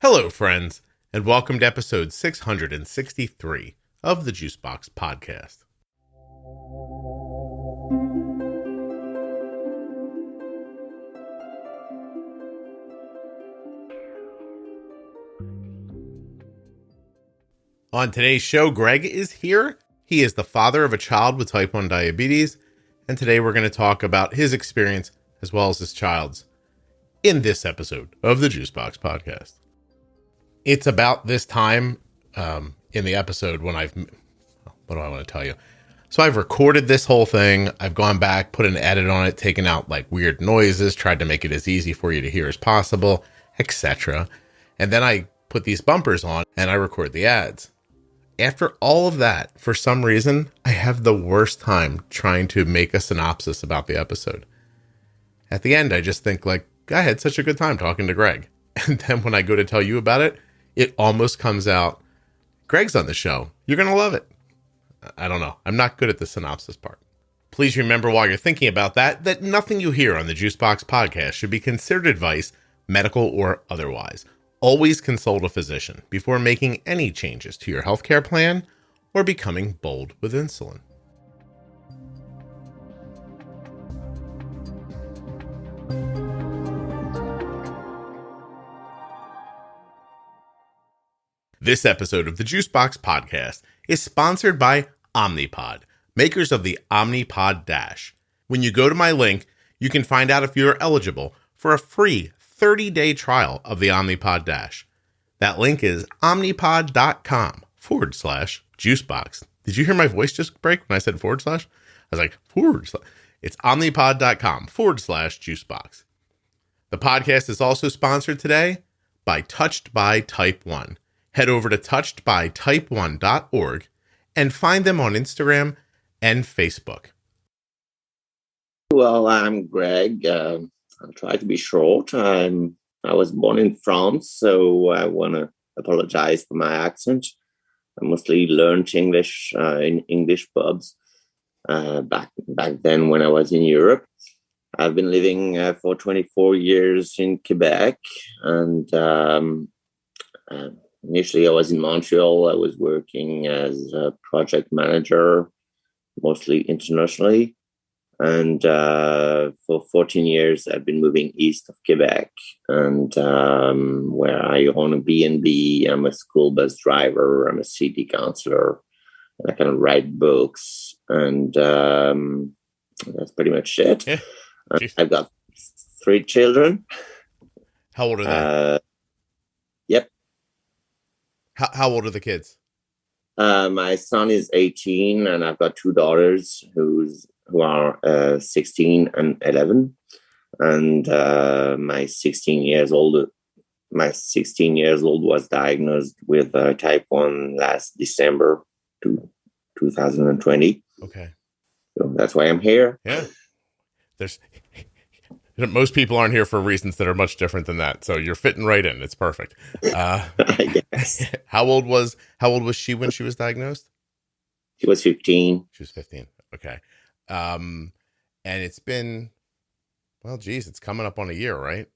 Hello, friends, and welcome to episode 663 of the Juicebox Podcast. On today's show, Greg is here. He is the father of a child with type 1 diabetes, and today we're going to talk about his experience as well as his child's in this episode of the Juicebox Podcast. It's about this time in the episode when what do I want to tell you? So I've recorded this whole thing. I've gone back, put an edit on it, taken out like weird noises, tried to make it as easy for you to hear as possible, etc. And then I put these bumpers on and I record the ads. After all of that, for some reason, I have the worst time trying to make a synopsis about the episode. At the end, I just think like, I had such a good time talking to Greg. And then when I go to tell you about it, it almost comes out, Greg's on the show. You're going to love it. I don't know. I'm not good at the synopsis part. Please remember while you're thinking about that nothing you hear on the Juicebox Podcast should be considered advice, medical or otherwise. Always consult a physician before making any changes to your healthcare plan or becoming bold with insulin. This episode of the Juicebox Podcast is sponsored by Omnipod, makers of the Omnipod DASH. When you go to my link, you can find out if you're eligible for a free 30-day trial of the Omnipod DASH. That link is omnipod.com/juicebox. Did you hear my voice just break when I said /? I was like, /. It's omnipod.com/juicebox. The podcast is also sponsored today by Touched by Type 1. Head over to touchedbytype1.org and find them on Instagram and Facebook. Well, I'm Greg. I'll try to be short. I was born in France, so I want to apologize for my accent. I mostly learned English in English pubs back then when I was in Europe. I've been living for 24 years in Quebec, and initially, I was in Montreal. I was working as a project manager, mostly internationally. And for 14 years, I've been moving east of Quebec, and where I own a B&B. I'm a school bus driver. I'm a city councillor. And I kind of write books, and that's pretty much it. Yeah. I've got 3 children. How old are they? Yep. How old are the kids? My son is 18, and I've got 2 daughters who are 16 and 11. And my 16 years old was diagnosed with type 1 last December 2020. Okay. So that's why I'm here. Yeah. Most people aren't here for reasons that are much different than that. So you're fitting right in. It's perfect. I guess. How old was she when she was diagnosed? She was 15. She was 15. Okay. And it's been, it's coming up on a year, right?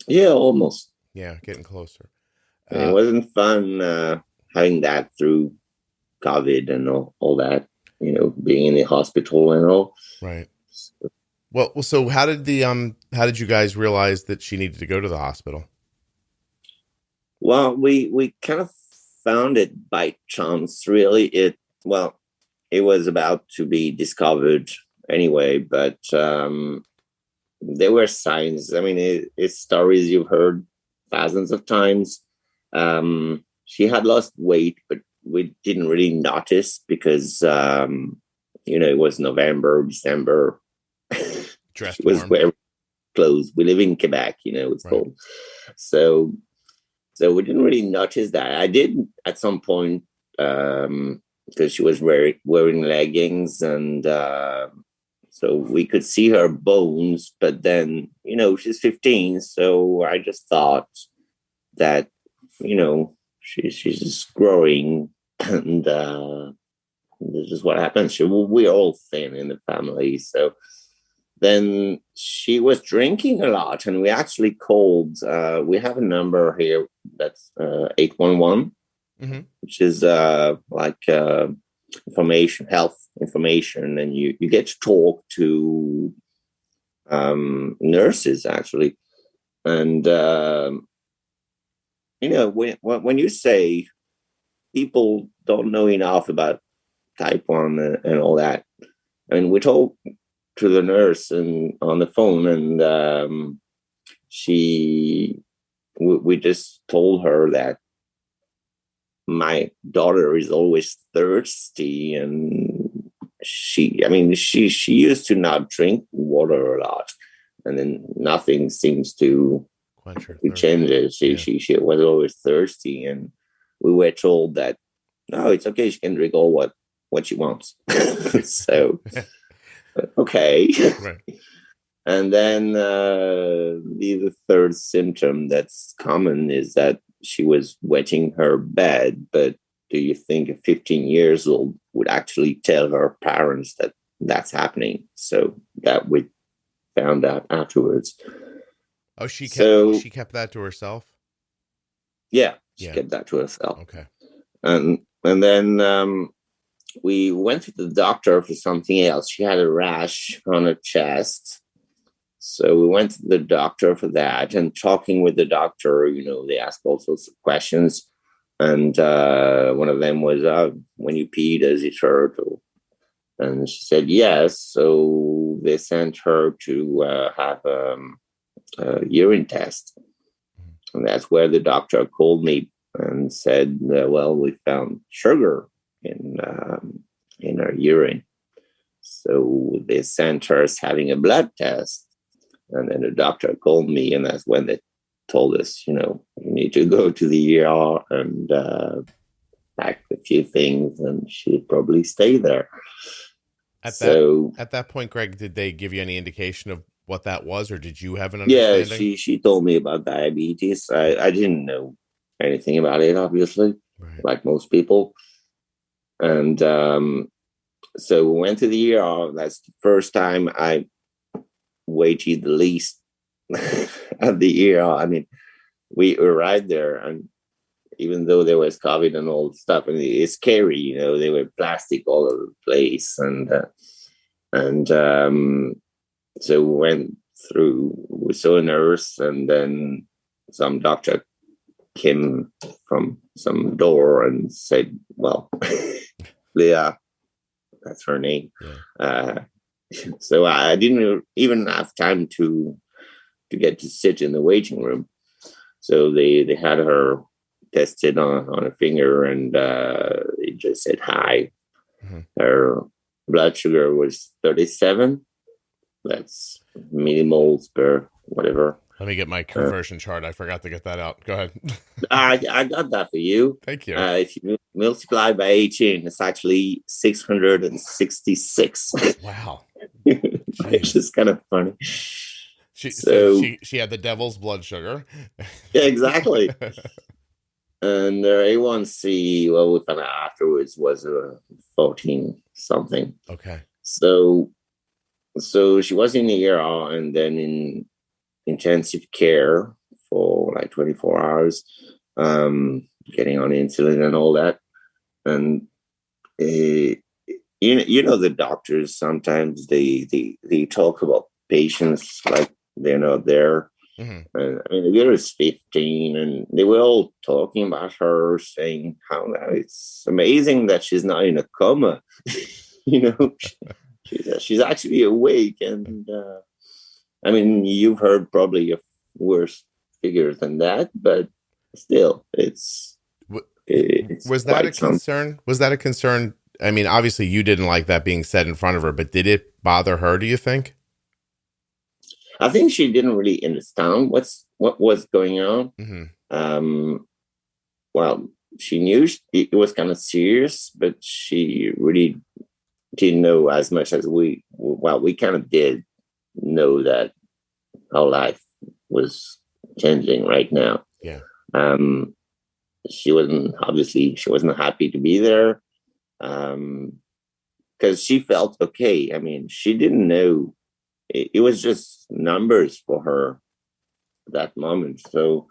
Yeah, almost. Yeah, getting closer. It wasn't fun having that through COVID and all that, being in the hospital and all. Right. Well, so how did you guys realize that she needed to go to the hospital? Well, we kind of found it by chance, really. It was about to be discovered anyway, but there were signs. I mean, it's stories you've heard thousands of times. She had lost weight, but we didn't really notice because, it was November, December. Dressed She was warm. wearing clothes. We live in Quebec, it's Right. cold. So we didn't really notice that. I did at some point because she was wearing leggings, and so we could see her bones. But then, she's 15, so I just thought that, she's just growing, and this is what happens. We're all thin in the family, so then she was drinking a lot, and we actually called. We have a number here that's 811, which is information, health information, and you get to talk to nurses actually, and when you say people don't know enough about type 1 and all that, I mean, we talked to the nurse and on the phone, and we just told her that my daughter is always thirsty, and she used to not drink water a lot, and then nothing seems to change it. She was always thirsty, and we were told that no, it's okay, she can drink all what she wants. So okay. Right. And then the third symptom that's common is that she was wetting her bed. But do you think a 15 years old would actually tell her parents that that's happening? So that we found out afterwards. Oh, she kept that to herself? Yeah, she kept that to herself. Okay. And then we went to the doctor for something else. She had a rash on her chest. So we went to the doctor for that, and talking with the doctor, they asked all sorts of questions. And one of them was, when you pee, does it hurt? And she said, yes. So they sent her to have a urine test. And that's where the doctor called me and said, well, we found sugar in her urine. So they sent her having a blood test. And then the doctor called me, and that's when they told us, you need to go to the ER and pack a few things, and she'd probably stay there. At that point, Greg, did they give you any indication of what that was, or did you have an understanding? Yeah, she told me about diabetes. I didn't know anything about it, obviously, like most people. And so we went to the ER. That's the first time I waited the least at the ER. I mean, we arrived there, and even though there was COVID and all stuff, and it's scary, there were plastic all over the place, and so we went through. We saw a nurse, and then some doctor came from some door and said, "Well, Leah, that's her name." Yeah. So I didn't even have time to get to sit in the waiting room. So they had her tested on a finger, and it just said hi. Her blood sugar was 37. That's millimoles per whatever. Let me get my conversion chart. I forgot to get that out. Go ahead. I got that for you. Thank you. If you multiply by 18, it's actually 666. Wow. Which is kind of funny. She had the devil's blood sugar. Yeah, exactly. And her A1C, well, we found out afterwards, was 14 something. Okay. So she was in the ER and then in intensive care for like 24 hours, getting on insulin and all that. And the doctors sometimes they talk about patients like they're not there. And I mean, the girl is 15, and they were all talking about her, saying how it's amazing that she's not in a coma. She's actually awake. And I mean, you've heard probably of worse figures than that, but still, it's was that a concern? Was that a concern? I mean, obviously you didn't like that being said in front of her, but did it bother her, do you think? I think she didn't really understand what was going on. Well, she knew it was kind of serious, but she really didn't know as much as we kind of did know that our life was changing right now. Yeah. She wasn't happy to be there. Because she felt okay. I mean, she didn't know it was just numbers for her at that moment. So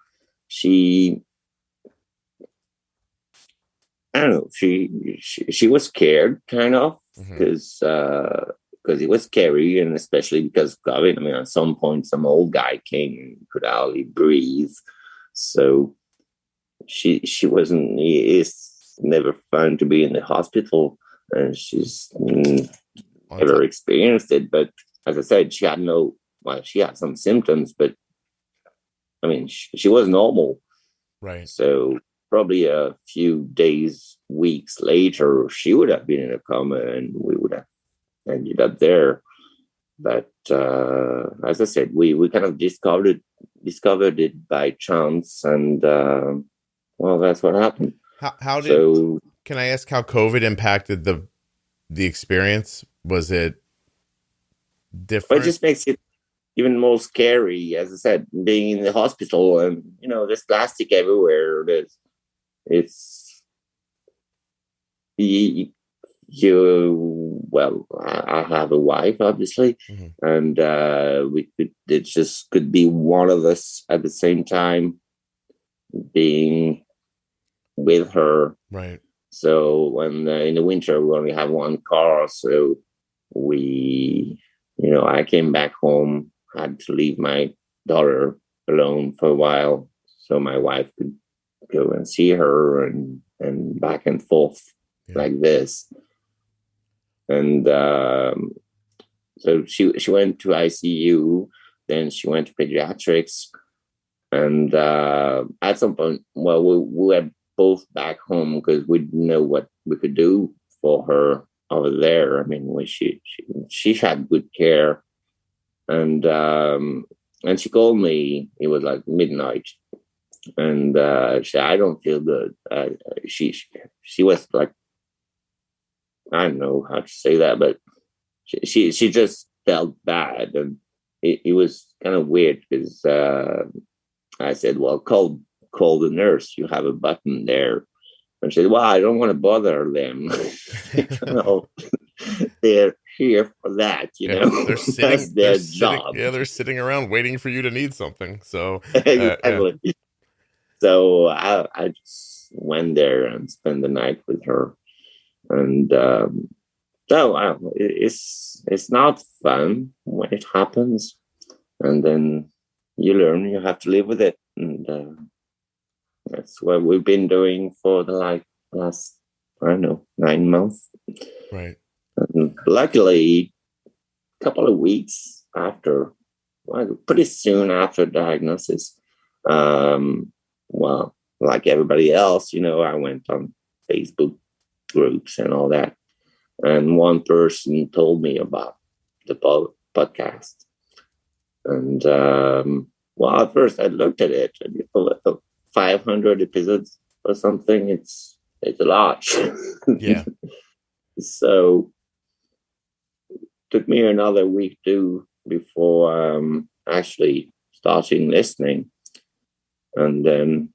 she, I don't know, she was scared kind of because it was scary, and especially because of COVID. I mean, at some point, some old guy came and could hardly breathe. So she wasn't. It's never fun to be in the hospital, and she's never experienced it. But as I said, she had some symptoms, but I mean, she was normal. Right. So probably a few days, weeks later, she would have been in a coma, and we would have ended up there. But as I said, we kind of discovered it by chance, and well, that's what happened. Can I ask how COVID impacted the experience? Was it different? It just makes it even more scary, as I said, being in the hospital, and there's plastic everywhere. I have a wife, obviously, and it just could be one of us at the same time being with her. Right. So when in the winter we only have one car, so I came back home, had to leave my daughter alone for a while so my wife could go and see her and back and forth like this. And so she went to ICU, then she went to pediatrics, and at some point, well, we were both back home because we didn't know what we could do for her over there. I mean, she had good care, and she called me. It was like midnight, and she said, "I don't feel good." She was like, I don't know how to say that, but she just felt bad, and it was kind of weird because I said, "Well, call the nurse. You have a button there." And she said, "Well, I don't want to bother them. They're here for that, They're sitting, that's their job." They're sitting around waiting for you to need something. So exactly. So I just went there and spent the night with her. And it's not fun when it happens, and then you learn you have to live with it, and that's what we've been doing for the last 9 months. Right. And luckily, a couple of weeks after, pretty soon after diagnosis, well, like everybody else, I went on Facebook groups and all that, and one person told me about the podcast, and well, at first I looked at it, and 500 episodes or something. It's a lot. Yeah. So it took me another week before actually starting listening, and then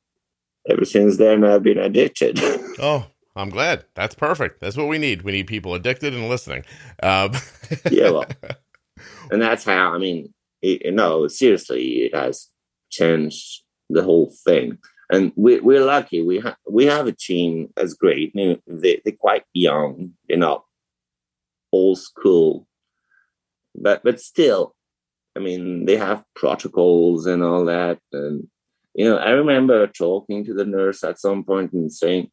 ever since then I've been addicted. Oh, I'm glad. That's perfect. That's what we need. We need people addicted and listening. Yeah, well, and that's how, I mean, seriously, it has changed the whole thing. And we're lucky. We have a team that's great. They're quite young. They're not old school, but still, I mean, they have protocols and all that. And I remember talking to the nurse at some point and saying,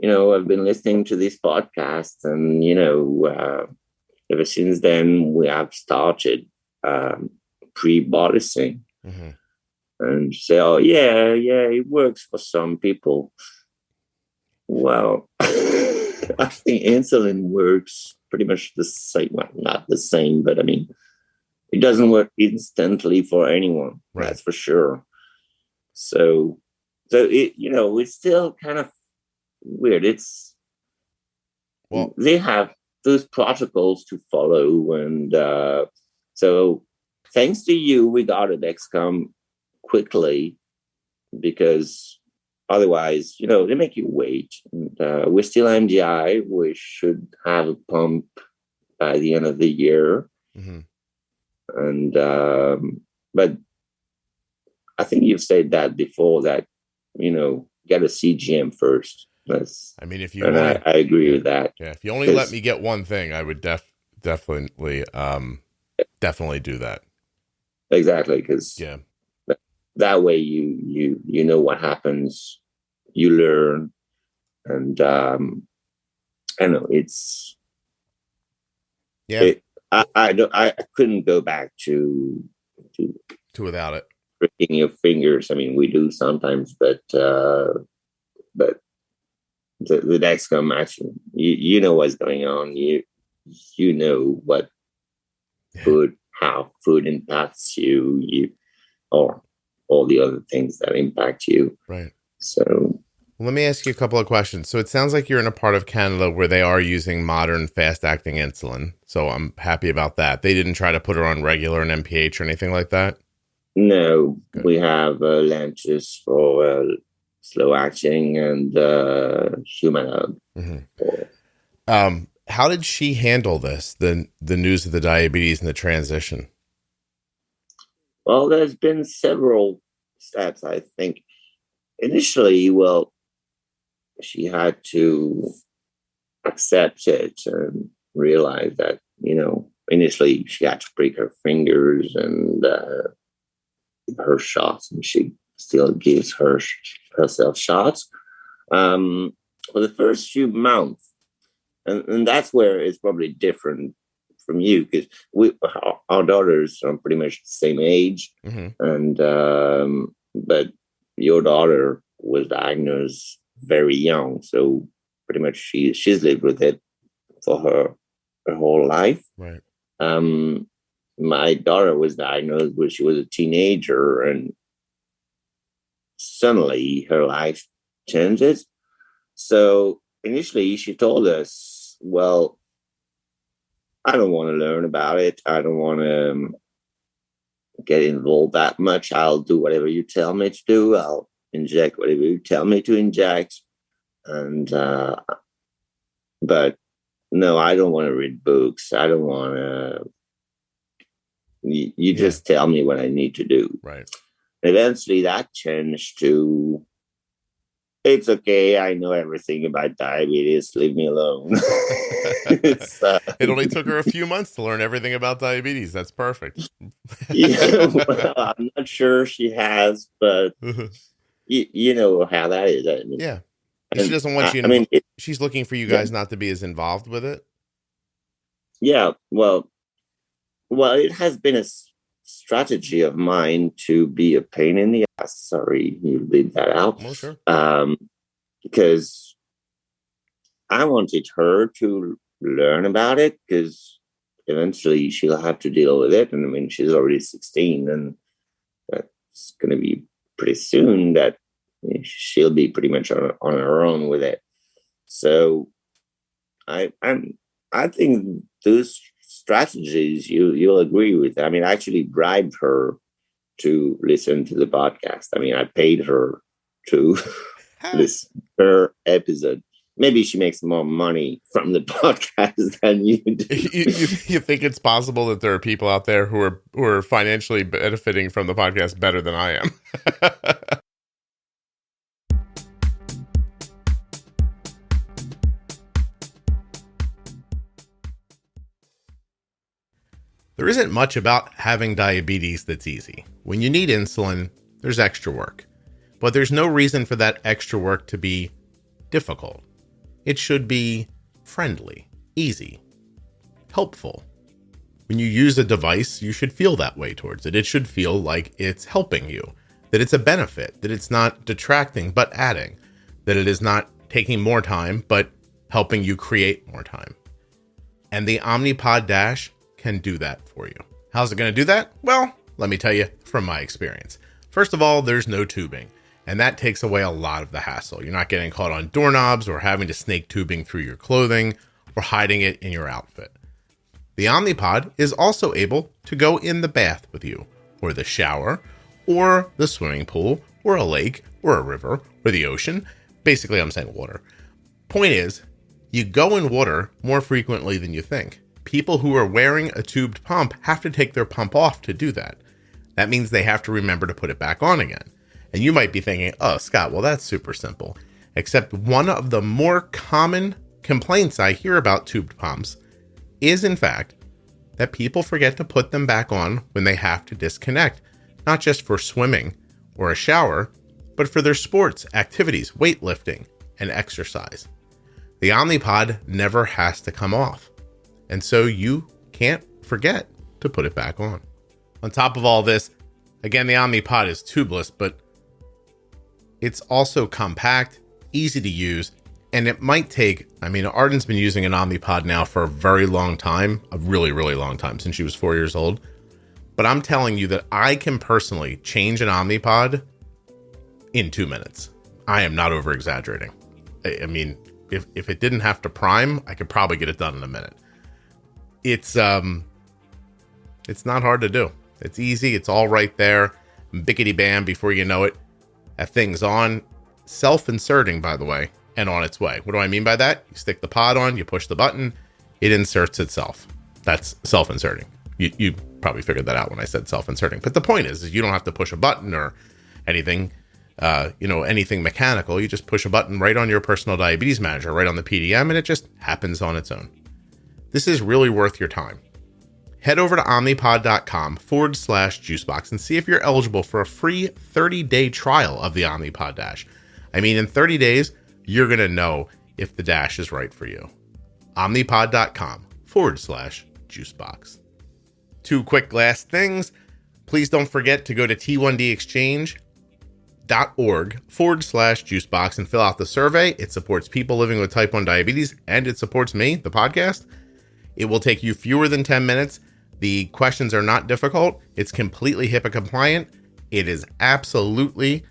I've been listening to this podcast, and, ever since then, we have started pre-bodying. Mm-hmm. And say, "Oh, yeah, it works for some people." Well, I think insulin works pretty much the same. Well, not the same, but I mean, it doesn't work instantly for anyone. Right. That's for sure. So it's still kind of weird. They have those protocols to follow, and so thanks to you, we got a Dexcom quickly, because otherwise, they make you wait. And, we're still MDI. We should have a pump by the end of the year. Mm-hmm. And but I think you've said that before, that get a CGM first. I mean, if you and only, I agree with that. yeah, if you only let me get one thing, I would definitely do that. Exactly, because Yeah, that way you know what happens, you learn, and I know it's yeah. I couldn't go back to Without it, pricking your fingers. I mean, we do sometimes, but the Dexcom, actually, you know what's going on. You know what how food impacts you, or all the other things that impact you. right. So Let me ask you a couple of questions. So it sounds like you're in a part of Canada where they are using modern fast-acting insulin. So I'm happy about that. They didn't try to put her on regular and MPH or anything like that? no, Good. we have Lantus for slow acting and Humanab. Mm-hmm. How did she handle this, the news of the diabetes and the transition? Well, there's been several steps, I think. Initially, well, she had to accept it and realize that, initially she had to break her fingers and her shots, and she still gives herself shots for the first few months. And that's where it's probably different from you, because our daughters are pretty much the same age. Mm-hmm. And but your daughter was diagnosed very young, so pretty much she's lived with it for her whole life. Right. My daughter was diagnosed when she was a teenager, and suddenly her life changes. So initially she told us, well, I don't want to learn about it. I don't want to get involved that much. I'll do whatever you tell me to do. I'll inject whatever you tell me to inject. And but no, I don't want to read books. I don't want to. You just tell me what I need to do. Right. Eventually that changed to, it's okay, I know everything about diabetes, leave me alone. It only took her a few months to learn everything about diabetes. That's perfect. Well, I'm not sure she has, but you know how that is. I mean, yeah. And she doesn't want you she's looking for you guys not to be as involved with it. Yeah, well, it has been a strategy of mine to be a pain in the ass. Sorry, you leave that out. Oh, sure. Because I wanted her to learn about it, because eventually she'll have to deal with it. And I mean, she's already 16, and that's going to be pretty soon that she'll be pretty much on her own with it. So I think those strategies you'll agree with. I mean, I actually bribed her to listen to the podcast. I mean, I paid her to listen to her episode. Maybe she makes more money from the podcast than you do. You think it's possible that there are people out there who are financially benefiting from the podcast better than I am? There isn't much about having diabetes that's easy. When you need insulin, there's extra work. But there's no reason for that extra work to be difficult. It should be friendly, easy, helpful. When you use a device, you should feel that way towards it. It should feel like it's helping you, that it's a benefit, that it's not detracting but adding, that it is not taking more time but helping you create more time. And the Omnipod DASH can do that for you. How's it going to do that? Well, let me tell you from my experience. First of all, there's no tubing, and that takes away a lot of the hassle. You're not getting caught on doorknobs or having to snake tubing through your clothing or hiding it in your outfit. The Omnipod is also able to go in the bath with you, or the shower, or the swimming pool, or a lake, or a river, or the ocean. Basically, I'm saying water. Point is, you go in water more frequently than you think. People who are wearing a tubed pump have to take their pump off to do that. That means they have to remember to put it back on again. And you might be thinking, oh, Scott, well, that's super simple. Except one of the more common complaints I hear about tubed pumps is, in fact, that people forget to put them back on when they have to disconnect, not just for swimming or a shower, but for their sports, activities, weightlifting, and exercise. The Omnipod never has to come off, and so you can't forget to put it back on. On top of all this, again, the Omnipod is tubeless, but it's also compact, easy to use, and it might take, Arden's been using an Omnipod now for a very long time, a really, really long time, since she was 4 years old. But I'm telling you that I can personally change an Omnipod in 2 minutes. I am not over exaggerating. If it didn't have to prime, I could probably get it done in a minute. It's not hard to do. It's easy. It's all right there. Bickety bam, before you know it, that thing's on. Self-inserting, by the way, and on its way. What do I mean by that? You stick the pod on, you push the button, it inserts itself. That's self-inserting. You probably figured that out when I said self-inserting. But the point is you don't have to push a button or anything, anything mechanical. You just push a button right on your personal diabetes manager, right on the PDM, and it just happens on its own. This is really worth your time. Head over to omnipod.com/juicebox and see if you're eligible for a free 30-day trial of the Omnipod DASH. In 30 days, you're going to know if the Dash is right for you. Omnipod.com/juicebox. Two quick last things. Please don't forget to go to t1dexchange.org/juicebox and fill out the survey. It supports people living with type 1 diabetes, and it supports me, the podcast. It will take you fewer than 10 minutes. The questions are not difficult. It's completely HIPAA compliant. It is absolutely,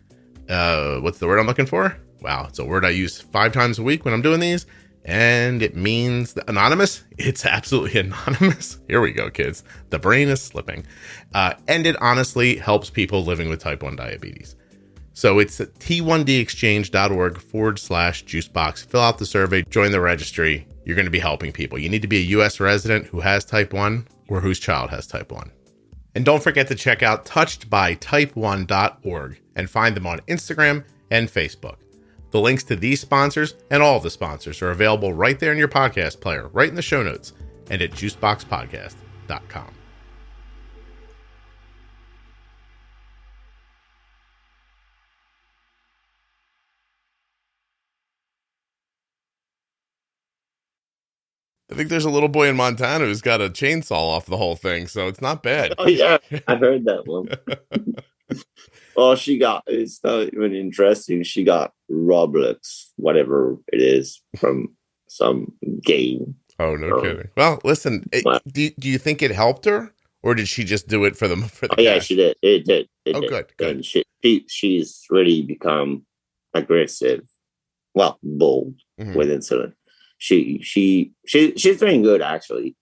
what's the word I'm looking for? Wow, it's a word I use 5 times a week when I'm doing these. And it means anonymous. It's absolutely anonymous. Here we go, kids. The brain is slipping. And it honestly helps people living with type 1 diabetes. So it's at t1dexchange.org/juicebox. Fill out the survey, join the registry. You're going to be helping people. You need to be a U.S. resident who has type 1 or whose child has type 1. And don't forget to check out touchedbytype1.org and find them on Instagram and Facebook. The links to these sponsors and all of the sponsors are available right there in your podcast player, right in the show notes, and at juiceboxpodcast.com. I think there's a little boy in Montana who's got a chainsaw off the whole thing, so it's not bad. Oh, yeah. I heard that one. Well, it's not even interesting. She got Roblox, whatever it is, from some game. Oh, no kidding. Well, listen, do you think it helped her, or did she just do it for the cash? Yeah, she did. It did. Good. And she's really become aggressive, bold with insulin. She's doing good, actually.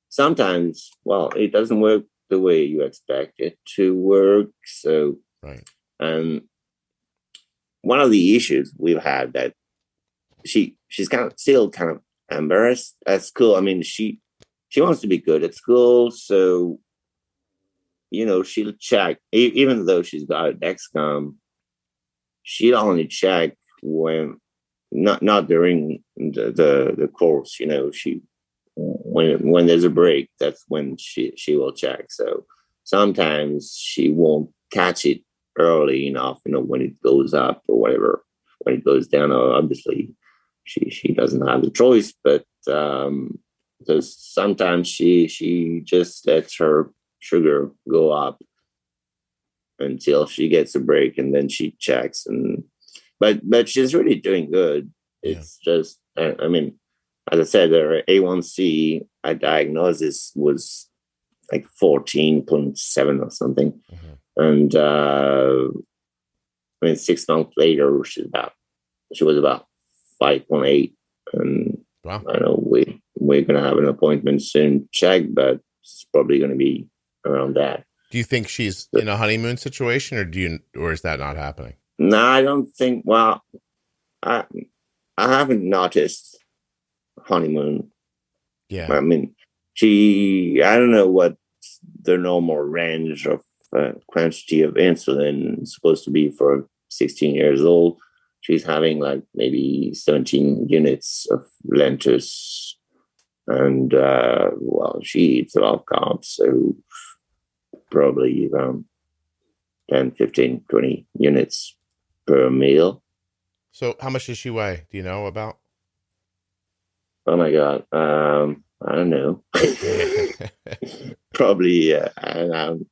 Sometimes, it doesn't work the way you expect it to work. So, right. And one of the issues we've had that she's still kind of embarrassed at school. She wants to be good at school, so she'll check, even though she's got a Dexcom, she'll only check when not during the course. When there's a break, that's when she will check. So sometimes she won't catch it early enough, when it goes up or whatever. When it goes down, obviously she doesn't have the choice, but sometimes she just lets her sugar go up until she gets a break, and then she checks. But she's really doing good. It's just, as I said, her A1C at diagnosis was like 14.7 or something. Mm-hmm. And 6 months later, she was about 5.8. And wow. I know we're going to have an appointment soon, check, but it's probably going to be around that. Do you think she's in a honeymoon situation, or is that not happening? No, I don't think. Well, I haven't noticed honeymoon. Yeah. I don't know what the normal range of quantity of insulin is supposed to be for 16 years old. She's having like maybe 17 units of lentils. And, she eats a lot of carbs. So probably around 10, 15, 20 units per meal. So how much does she weigh? Do you know about? Oh my God. I don't know. Probably around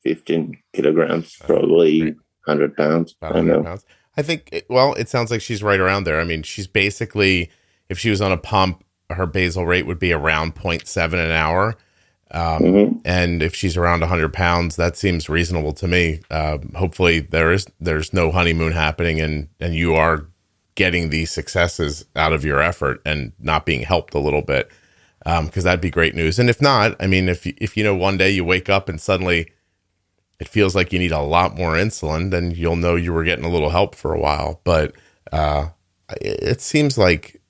15 kilograms, probably 100 pounds. About 100 pounds. I think, it sounds like she's right around there. I mean, she's basically, if she was on a pump, her basal rate would be around 0.7 an hour. And if she's around 100 pounds, that seems reasonable to me. Hopefully there's no honeymoon happening and you are getting these successes out of your effort and not being helped a little bit. Cause that'd be great news. And if not, I mean, if one day you wake up and suddenly it feels like you need a lot more insulin, then you'll know you were getting a little help for a while. But, it seems like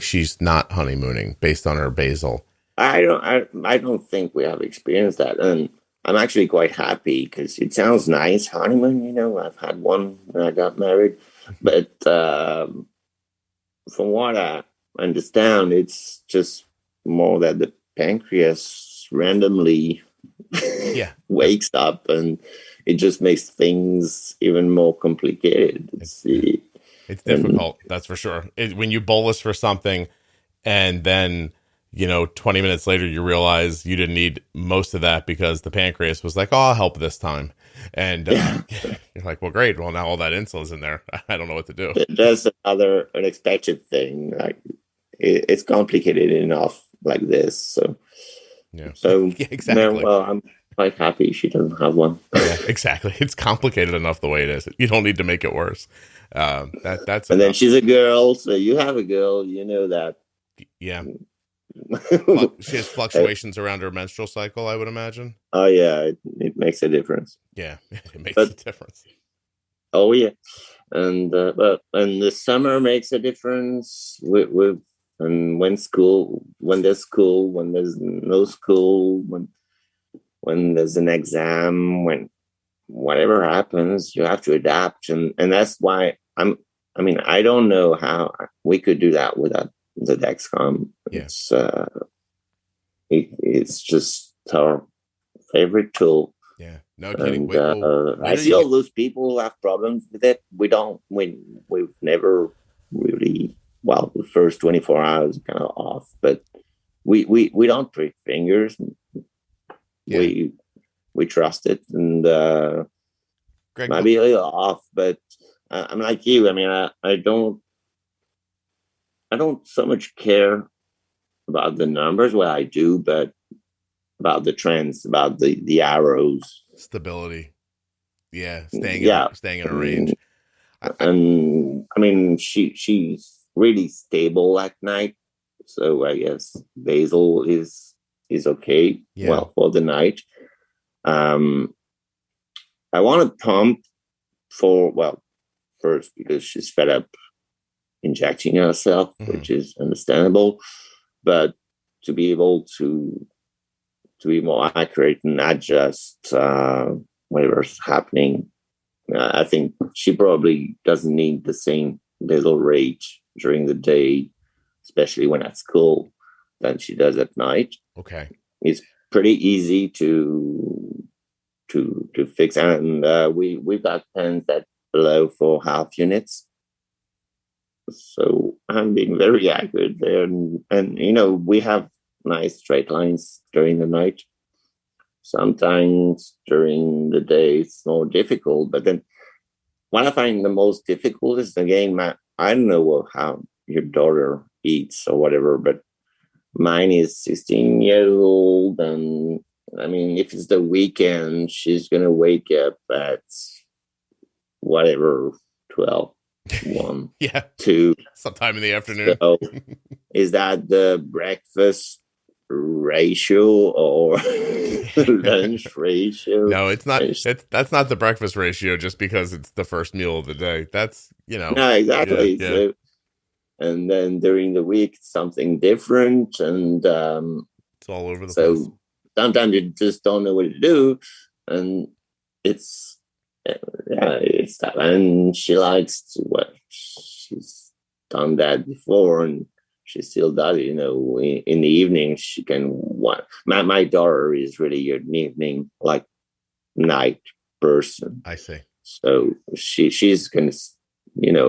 she's not honeymooning based on her basal. I don't think we have experienced that. And I'm actually quite happy because it sounds nice, honeymoon, I've had one when I got married. But from what I understand, it's just more that the pancreas randomly wakes up and it just makes things even more complicated. It's difficult, that's for sure. When you bolus for something and then 20 minutes later, you realize you didn't need most of that because the pancreas was like, oh, I'll help this time. And you're like, well, great. Well, now all that insulin's in there. I don't know what to do. That's another unexpected thing. Like it's complicated enough like this. So, exactly. Well, I'm quite happy she doesn't have one. Yeah, exactly. It's complicated enough the way it is. You don't need to make it worse. That's and then she's a girl. So you have a girl, that. Yeah. She has fluctuations around her menstrual cycle, I would imagine. Oh yeah, it makes a difference. Yeah, it makes a difference. Oh yeah, and the summer makes a difference with and when there's school, when there's no school, when there's an exam, when whatever happens, you have to adapt, and that's why I don't know how we could do that without the Dexcom. It's just our favorite tool. Yeah, no kidding. I see all those people who have problems with it. We've never really, the first 24 hours kind of off, but we don't prick fingers. We trust it, and Greg, might be a little off, but I'm like you. I mean, I don't so much care about the numbers. Well, I do, but about the trends, about the arrows, stability. Yeah, staying in a range. And I mean, she's really stable at night, so I guess basal is okay. Yeah. Well, for the night. I want to pump first because she's fed up injecting herself, which is understandable, but to be able to be more accurate and adjust whatever's happening, I think she probably doesn't need the same basal rate during the day, especially when at school, than she does at night. Okay, it's pretty easy to fix, and we've got pens that below for half units. So I'm being very accurate there. And we have nice straight lines during the night. Sometimes during the day, it's more difficult. But then what I find the most difficult is, again, I don't know how your daughter eats or whatever, but mine is 16 years old. And I mean, if it's the weekend, she's going to wake up at whatever, 12. 1, 2, sometime in the afternoon. So, is that the breakfast ratio or lunch ratio? No, it's not. That's not the breakfast ratio. Just because it's the first meal of the day. That's No, exactly. Yeah. So, and then during the week, something different, and all over the place. So sometimes you just don't know what to do, and it's it's tough. And she likes to she's done that before, and she still does it. In the evening she can watch. My daughter is really an evening, like, night person. I see. So she's gonna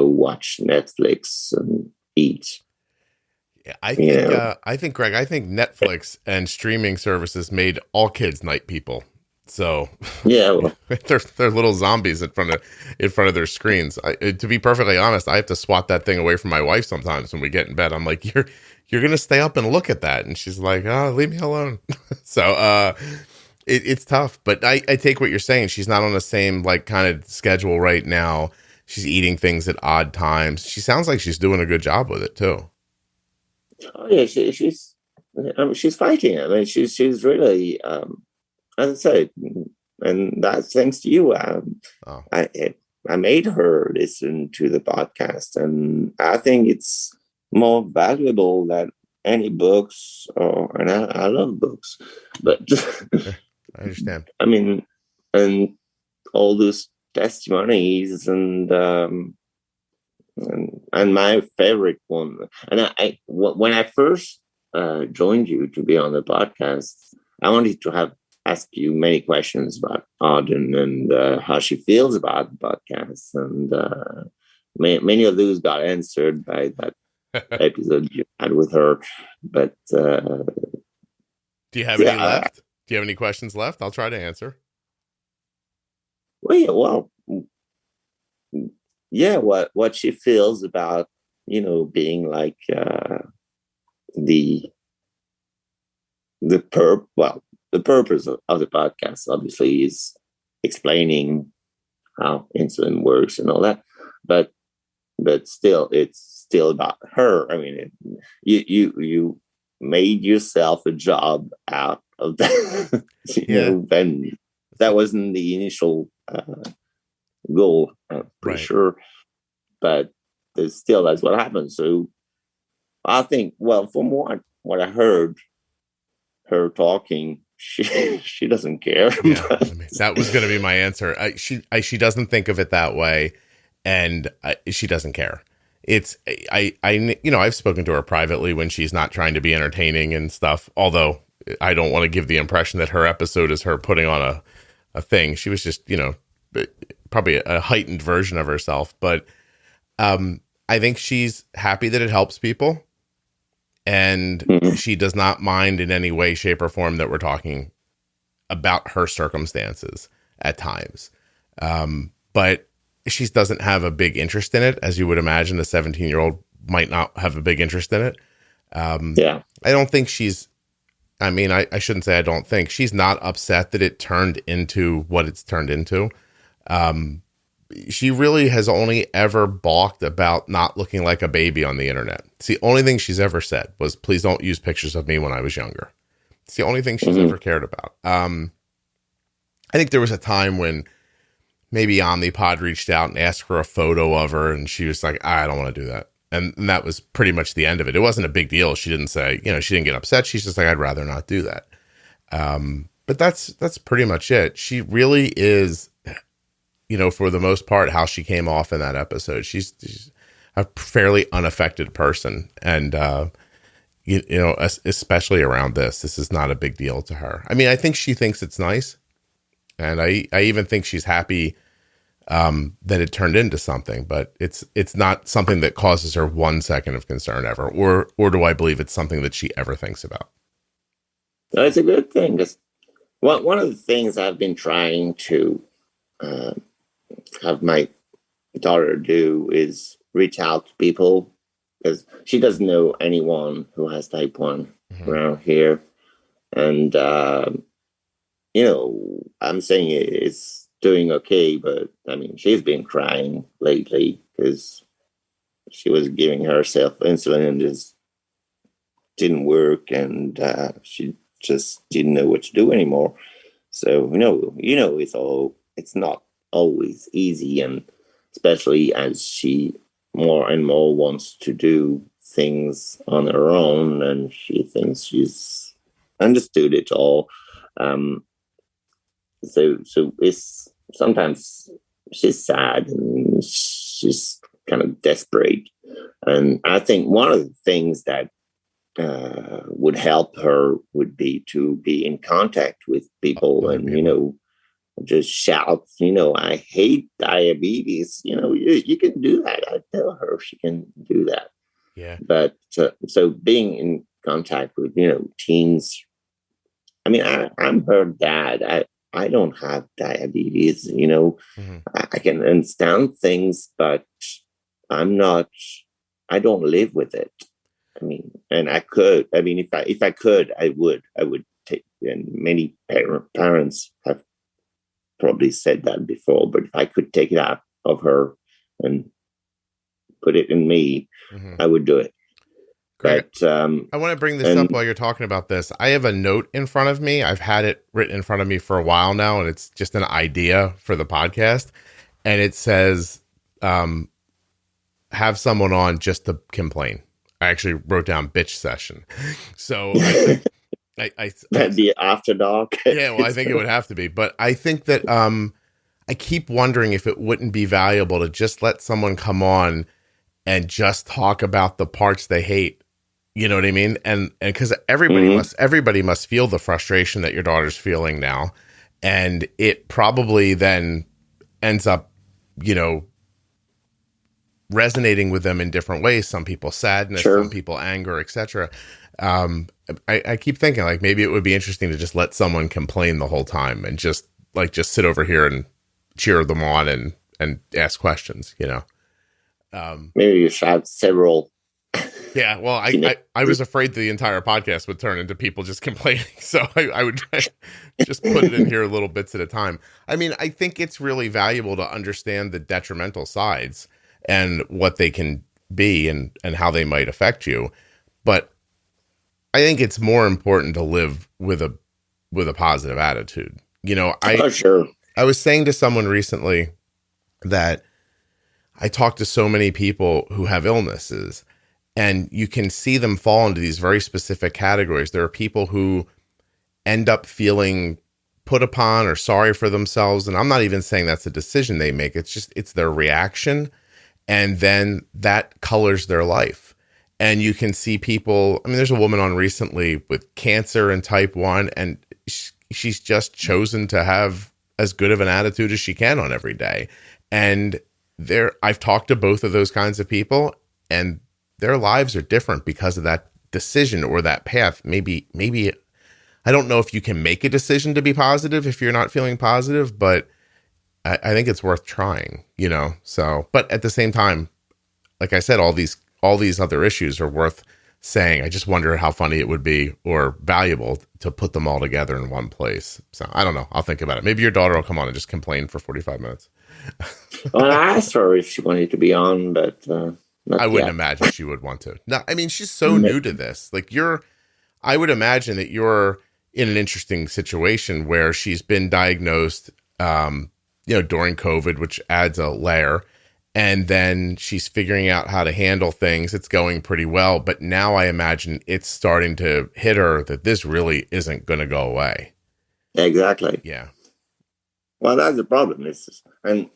watch Netflix and eat. Yeah, I think Greg, I think Netflix and streaming services made all kids night people. So yeah, well, they're little zombies in front of their screens. To be perfectly honest, I have to swat that thing away from my wife sometimes when we get in bed. I'm like, you're gonna stay up and look at that, and she's like, oh, leave me alone. So it's tough, but I take what you're saying. She's not on the same like kind of schedule right now. She's eating things at odd times. She sounds like she's doing a good job with it too. oh yeah, she's fighting. I mean, she's really, as I said, and that's thanks to you. Oh. I made her listen to the podcast, and I think it's more valuable than any books. And I love books, but I understand. I mean, and all those testimonies and my favorite one. And when I first joined you to be on the podcast, I wanted to ask you many questions about Arden and how she feels about the podcast. And many of those got answered by that episode you had with her. But do you have any left? Do you have any questions left? I'll try to answer. Yeah, what she feels about being like the purpose of the podcast obviously is explaining how insulin works and all that, but still it's still about her. I mean, you made yourself a job out of that. Then that wasn't the initial goal, I'm pretty sure, but still that's what happened. So I think, from what I heard her talking, she doesn't care. Yeah, I mean, that was going to be my answer. She doesn't think of it that way, and she doesn't care. It's I've spoken to her privately when she's not trying to be entertaining and stuff. Although I don't want to give the impression that her episode is her putting on a thing. She was just probably a heightened version of herself, but I think she's happy that it helps people, and she does not mind in any way, shape, or form that we're talking about her circumstances at times. But she doesn't have a big interest in it, as you would imagine a 17-year-old might not have a big interest in it. I don't think I shouldn't say I don't think. She's not upset that it turned into what it's turned into. She really has only ever balked about not looking like a baby on the internet. It's the only thing she's ever said was, please don't use pictures of me when I was younger. It's the only thing she's ever cared about. I think there was a time when maybe Omnipod reached out and asked for a photo of her, and she was like, I don't want to do that. And that was pretty much the end of it. It wasn't a big deal. She didn't say, she didn't get upset. She's just like, I'd rather not do that. But that's pretty much it. She really is, for the most part, how she came off in that episode. She's a fairly unaffected person. And, especially around this is not a big deal to her. I mean, I think she thinks it's nice. And I even think she's happy that it turned into something, but it's not something that causes her 1 second of concern ever, or do I believe it's something that she ever thinks about? That's a good thing, because one of the things I've been trying to have my daughter do is reach out to people, because she doesn't know anyone who has type 1 around here. And, I'm saying it's doing okay, but I mean, she's been crying lately because she was giving herself insulin and just didn't work, and she just didn't know what to do anymore. So, it's not always easy, and especially as she more and more wants to do things on her own, and she thinks she's understood it all. So it's sometimes she's sad and she's kind of desperate. And I think one of the things that would help her would be to be in contact with people and, just shout, I hate diabetes. You can do that. I tell her she can do that. Yeah. But so being in contact with, teens, I'm her dad. I don't have diabetes, Mm-hmm. I can understand things, but I don't live with it. And I could, if I could, I would take, and many parents have probably said that before, but if I could take it out of her and put it in me, Mm-hmm. I would do it. Great. But I want to bring this up while you're talking about this. I have a note in front of me. I've had it written in front of me for a while now, and it's just an idea for the podcast. And it says, have someone on just to complain. I actually wrote down bitch session. So I that'd be after dark. Yeah, well, I think it would have to be. But I think that I keep wondering if it wouldn't be valuable to just let someone come on and just talk about the parts they hate. You know what I mean? And because everybody must feel the frustration that your daughter's feeling now. And it probably then ends up, resonating with them in different ways. Some people sadness, Sure. some people anger, etc. I keep thinking like maybe it would be interesting to just let someone complain the whole time and just sit over here and cheer them on and ask questions, Maybe you should have several. Yeah, well, I was afraid the entire podcast would turn into people just complaining, so I would just put it in here little bits at a time. I think it's really valuable to understand the detrimental sides and what they can be and how they might affect you. But I think it's more important to live with a positive attitude. Sure. I was saying to someone recently that I talk to so many people who have illnesses, and you can see them fall into these very specific categories. There are people who end up feeling put upon or sorry for themselves. And I'm not even saying that's a decision they make. It's their reaction. And then that colors their life. And you can see people, there's a woman on recently with cancer and type 1, and she's just chosen to have as good of an attitude as she can on every day. And I've talked to both of those kinds of people, and their lives are different because of that decision or that path. Maybe I don't know if you can make a decision to be positive if you're not feeling positive, but I think it's worth trying, so, but at the same time, like I said, all these other issues are worth saying. I just wonder how funny it would be or valuable to put them all together in one place. So I don't know. I'll think about it. Maybe your daughter will come on and just complain for 45 minutes. Well, I asked her if she wanted to be on, but I wouldn't imagine she would want to. No, she's so new to this. I would imagine that you're in an interesting situation where she's been diagnosed, during COVID, which adds a layer. And then she's figuring out how to handle things. It's going pretty well. But now I imagine it's starting to hit her that this really isn't going to go away. Exactly. Yeah. Well, that's the problem. And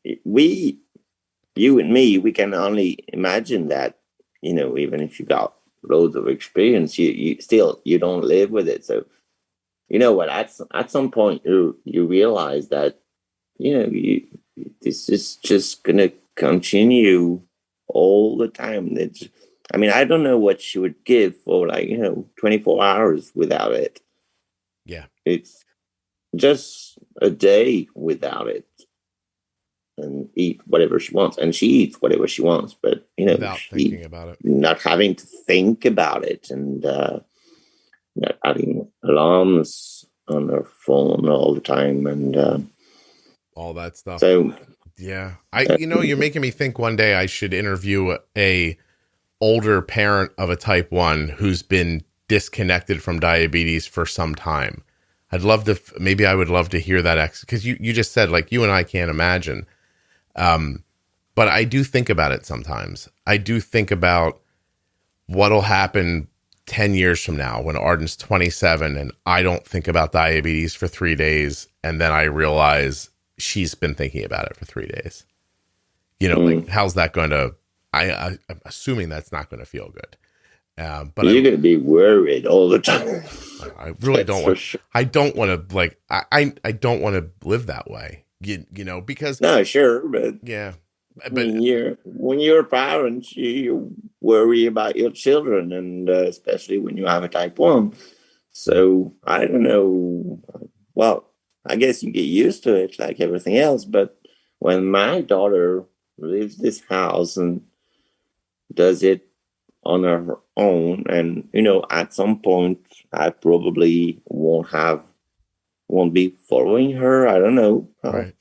you and me, we can only imagine that, even if you got loads of experience, you still, you don't live with it. So, what, at some point you realize that, this is just going to continue all the time. I don't know what she would give for 24 hours without it. Yeah. It's just a day without it, and eat whatever she wants. And she eats whatever she wants, but, without thinking about it, not having to think about it, and not having alarms on her phone all the time, and all that stuff. So, yeah, you're making me think one day I should interview a older parent of a type 1 who's been disconnected from diabetes for some time. Maybe I would love to hear that, because you just said, you and I can't imagine. But I do think about it sometimes. I do think about what'll happen 10 years from now when Arden's 27 and I don't think about diabetes for 3 days, and then I realize she's been thinking about it for 3 days. Like, how's that going to, I'm assuming that's not going to feel good. But you're going to be worried all the time. I really don't want, sure. I don't want to, like, I don't want to live that way, because. No, sure. But yeah. But when you're a parent, you worry about your children, and especially when you have a type 1. So I don't know. Well, I guess you get used to it like everything else. But when my daughter leaves this house and does it on her own, and at some point I probably won't be following her. I don't know. Right.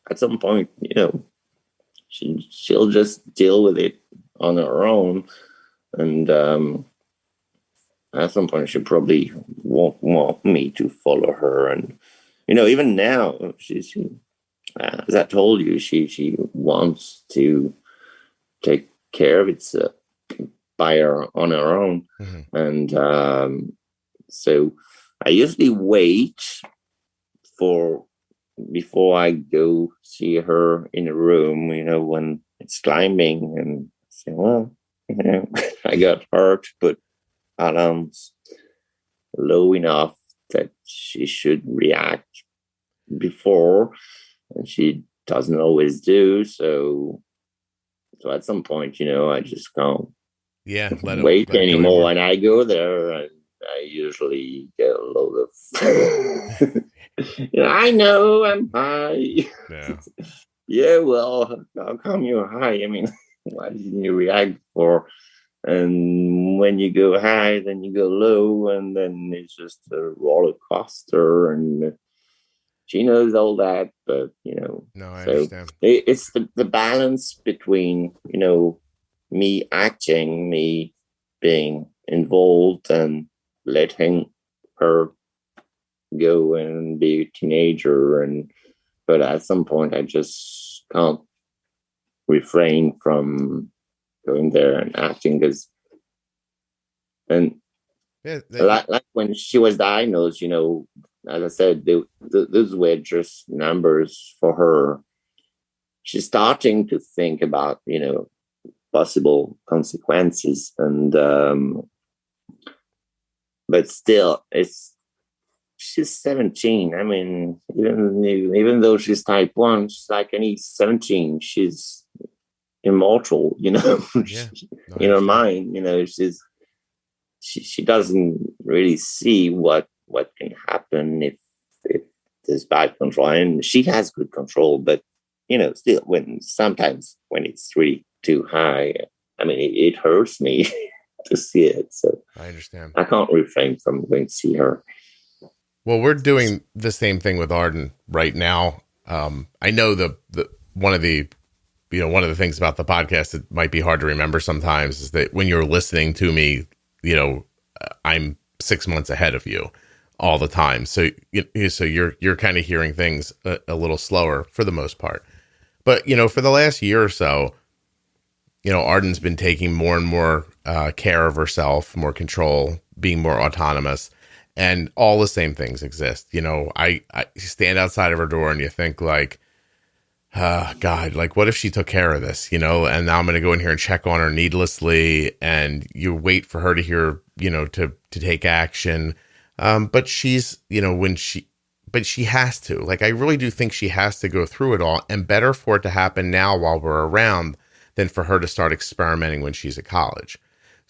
At some point, she'll just deal with it on her own, and at some point she probably won't want me to follow her. And even now, she as I told you, she wants to take care of it on her own. Mm-hmm. And so I usually wait before I go see her in a room, when it's climbing, and say, well, I got her to put alarms low enough that she should react before, and she doesn't always do. So at some point, I just can't wait anymore. And I go there, and I usually get a load of I know I'm high. Yeah. Yeah, well, how come you're high? I mean, why didn't you react before? And when you go high, then you go low, and then it's just a roller coaster. And she knows all that, but No, I understand. It's the balance between me acting, me being involved, and letting her go and be a teenager. But at some point I just can't refrain from going there and acting, like when she was diagnosed, as I said, those were just numbers for her. She's starting to think about possible consequences, and but still she's 17. I mean, even though she's type 1, she's like any 17. She's immortal, in her mind. She doesn't really see what can happen if there's bad control. And she has good control, but still, sometimes when it's really too high, I mean, it hurts me to see it. So I understand. I can't refrain from going to see her. Well, we're doing the same thing with Arden right now. I know the one of the things about the podcast that might be hard to remember sometimes is that when you're listening to me, I'm 6 months ahead of you all the time. So you're kind of hearing things a little slower for the most part. But for the last year or so, Arden's been taking more and more care of herself, more control, being more autonomous. And all the same things exist. I stand outside of her door and you think like, God, like what if she took care of this, and now I'm going to go in here and check on her needlessly. And you wait for her to hear, to take action. But she's, but she has to, like, I really do think she has to go through it all, and better for it to happen now while we're around than for her to start experimenting when she's at college.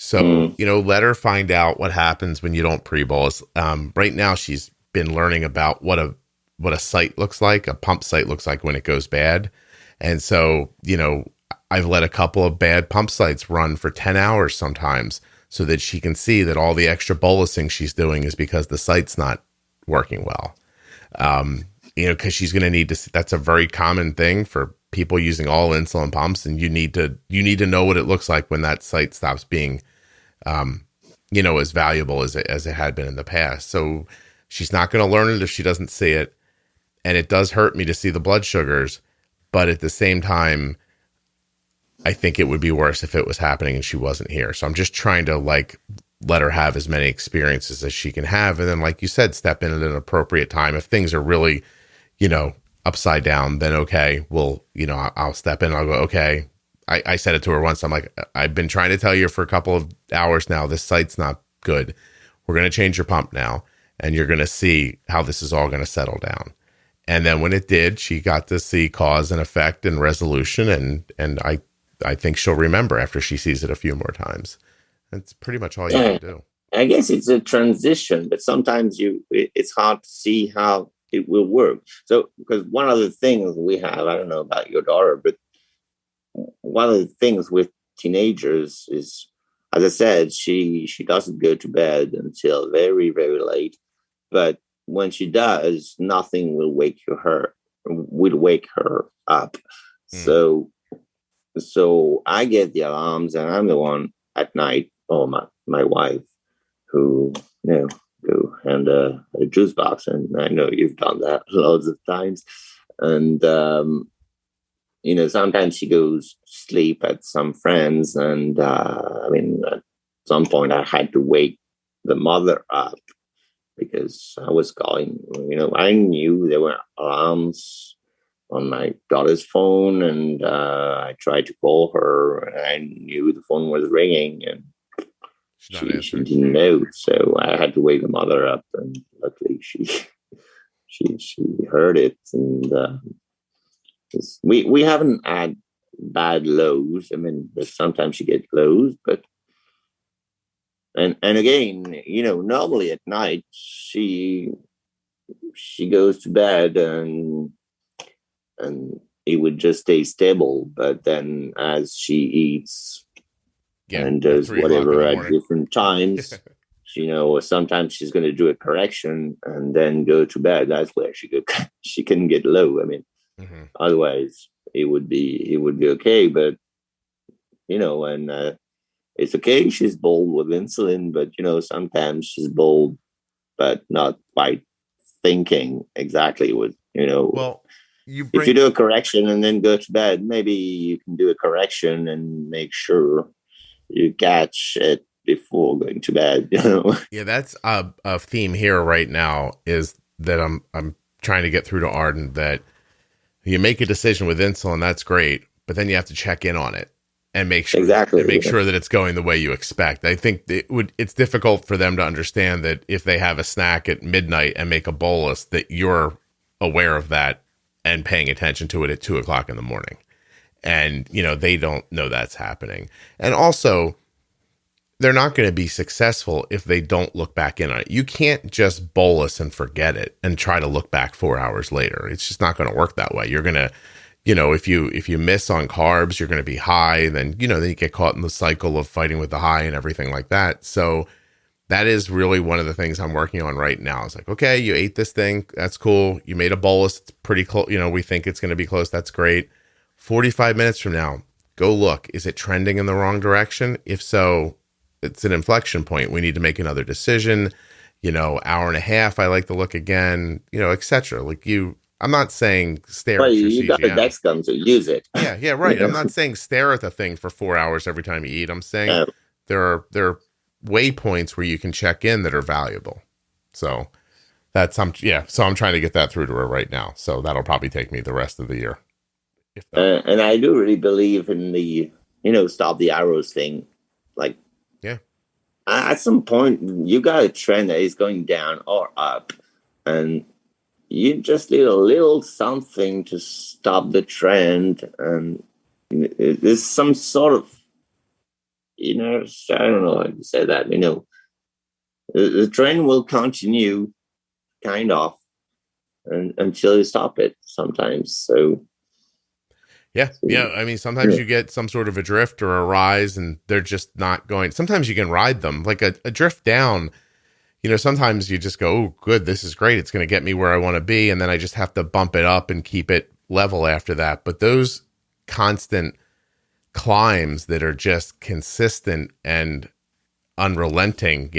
So, let her find out what happens when you don't pre-bolus. Right now, she's been learning about what a site looks like, a pump site looks like when it goes bad. And so, I've let a couple of bad pump sites run for 10 hours sometimes so that she can see that all the extra bolusing she's doing is because the site's not working well. Because she's going to need to, that's a very common thing for people using all insulin pumps. And you need to know what it looks like when that site stops being, as valuable as it had been in the past. So she's not going to learn it if she doesn't see it. And it does hurt me to see the blood sugars, but at the same time, I think it would be worse if it was happening and she wasn't here. So I'm just trying to like let her have as many experiences as she can have. And then, like you said, step in at an appropriate time. If things are really, upside down, then okay, well, I'll step in. I'll go, okay. I said it to her once. I'm like, I've been trying to tell you for a couple of hours now, this site's not good. We're going to change your pump now. And you're going to see how this is all going to settle down. And then when it did, she got to see cause and effect and resolution. And I think she'll remember after she sees it a few more times. That's pretty much all you can do. I guess it's a transition, but sometimes it's hard to see how it will work. So, because one of the things we have, I don't know about your daughter, but one of the things with teenagers is, as I said, she doesn't go to bed until very, very late. But when she does, nothing will wake her up. So I get the alarms, and I'm the one at night, or my wife, who go hand a juice box, and I know you've done that loads of times. And sometimes she goes to sleep at some friends, and at some point I had to wake the mother up because I was calling. I knew there were alarms on my daughter's phone, and I tried to call her, and I knew the phone was ringing, and she didn't know. So I had to wake the mother up, and luckily she heard it. And we haven't had bad lows. But sometimes she gets lows, but and again, normally at night she goes to bed and it would just stay stable. But then as she eats and does whatever at different times, sometimes she's going to do a correction and then go to bed. That's where she can get low. Otherwise it would be okay. But and it's okay. She's bold with insulin, but sometimes she's bold, but not quite thinking exactly what. Well, if you do a correction and then go to bed, maybe you can do a correction and make sure you catch it before going to bed. Yeah, that's a theme here right now, is that I'm trying to get through to Arden that you make a decision with insulin, that's great, but then you have to check in on it and make sure sure that it's going the way you expect. I think it's difficult for them to understand that if they have a snack at midnight and make a bolus, that you're aware of that and paying attention to it at 2:00 in the morning. And, they don't know that's happening. And also, they're not going to be successful if they don't look back in on it. You can't just bolus and forget it and try to look back 4 hours later. It's just not going to work that way. You're going to, if you miss on carbs, you're going to be high. Then you get caught in the cycle of fighting with the high and everything like that. So that is really one of the things I'm working on right now. It's like, okay, you ate this thing. That's cool. You made a bolus. It's pretty close. We think it's going to be close. That's great. 45 minutes from now, go look. Is it trending in the wrong direction? If so, it's an inflection point. We need to make another decision. Hour and a half, I like to look again, etc. I'm not saying stare at your CGM. You got the Dexcom, so use it. Yeah, right. I'm not saying stare at the thing for 4 hours every time you eat. I'm saying there are waypoints where you can check in that are valuable. So so I'm trying to get that through to her right now. So that'll probably take me the rest of the year. And I do really believe in the, stop the arrows thing. At some point, you got a trend that is going down or up, and you just need a little something to stop the trend. And there's some sort of, I don't know how to say that, the trend will continue kind of until you stop it sometimes. So yeah. Sometimes you get some sort of a drift or a rise and they're just not going. Sometimes you can ride them like a drift down. Sometimes you just go, oh, good, this is great. It's going to get me where I want to be. And then I just have to bump it up and keep it level after that. But those constant climbs that are just consistent and unrelenting,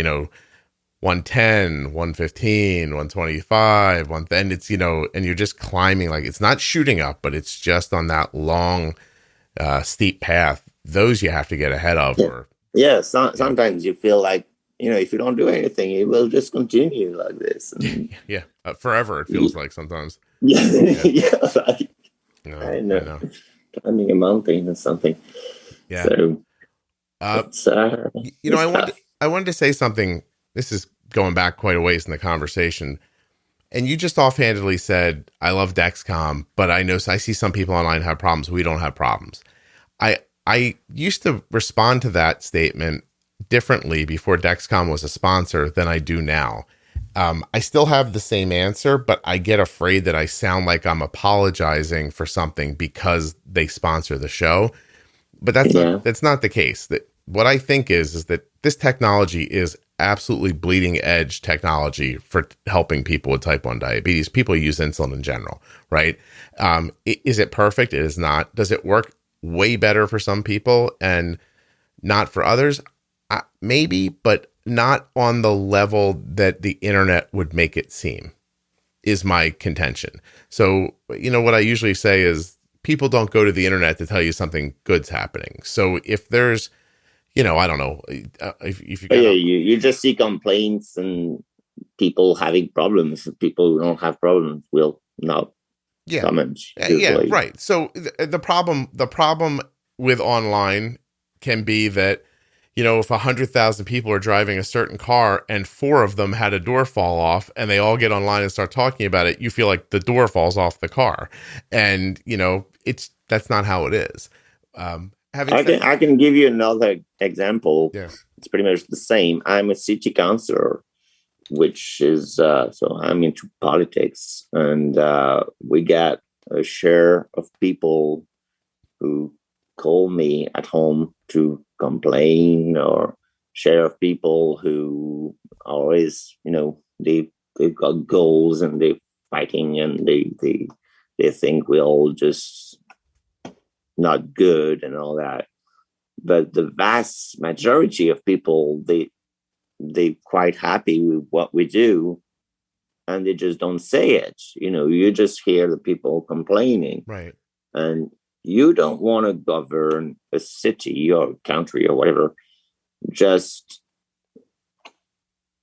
110, 115, 125, and it's, and you're just climbing, like it's not shooting up, but it's just on that long steep path, those you have to get ahead of. Yeah. Or Sometimes you feel like, if you don't do anything, it will just continue like this. And yeah, forever it feels like sometimes. yeah, Yeah. yeah, like, No, I I know, know. climbing a mountain or something. Yeah. So Uh, it's I tough. wanted to say something. This is going back quite a ways in the conversation. And you just offhandedly said, I love Dexcom, but I see some people online have problems. We don't have problems. I used to respond to that statement differently before Dexcom was a sponsor than I do now. I still have the same answer, but I get afraid that I sound like I'm apologizing for something because they sponsor the show. But that's not the case. That what I think is that this technology is absolutely bleeding edge technology for helping people with type 1 diabetes. People use insulin in general, right? Is it perfect? It is not. Does it work way better for some people and not for others? Maybe, but not on the level that the internet would make it seem, is my contention. So, what I usually say is people don't go to the internet to tell you something good's happening. So if there's, I don't know, if you you just see complaints and people having problems. People who don't have problems will not comment. Yeah, right. So the problem with online can be that, if 100,000 people are driving a certain car and 4 of them had a door fall off and they all get online and start talking about it, you feel like the door falls off the car. And, that's not how it is. I can give you another example. Yeah. It's pretty much the same. I'm a city councillor, which is, so I'm into politics, and we got a share of people who call me at home to complain, or share of people who always, they've got goals and they're fighting, and they think we're all just not good and all that. But the vast majority of people, they're quite happy with what we do, and they just don't say it. You just hear the people complaining, right? And you don't want to govern a city or country or whatever just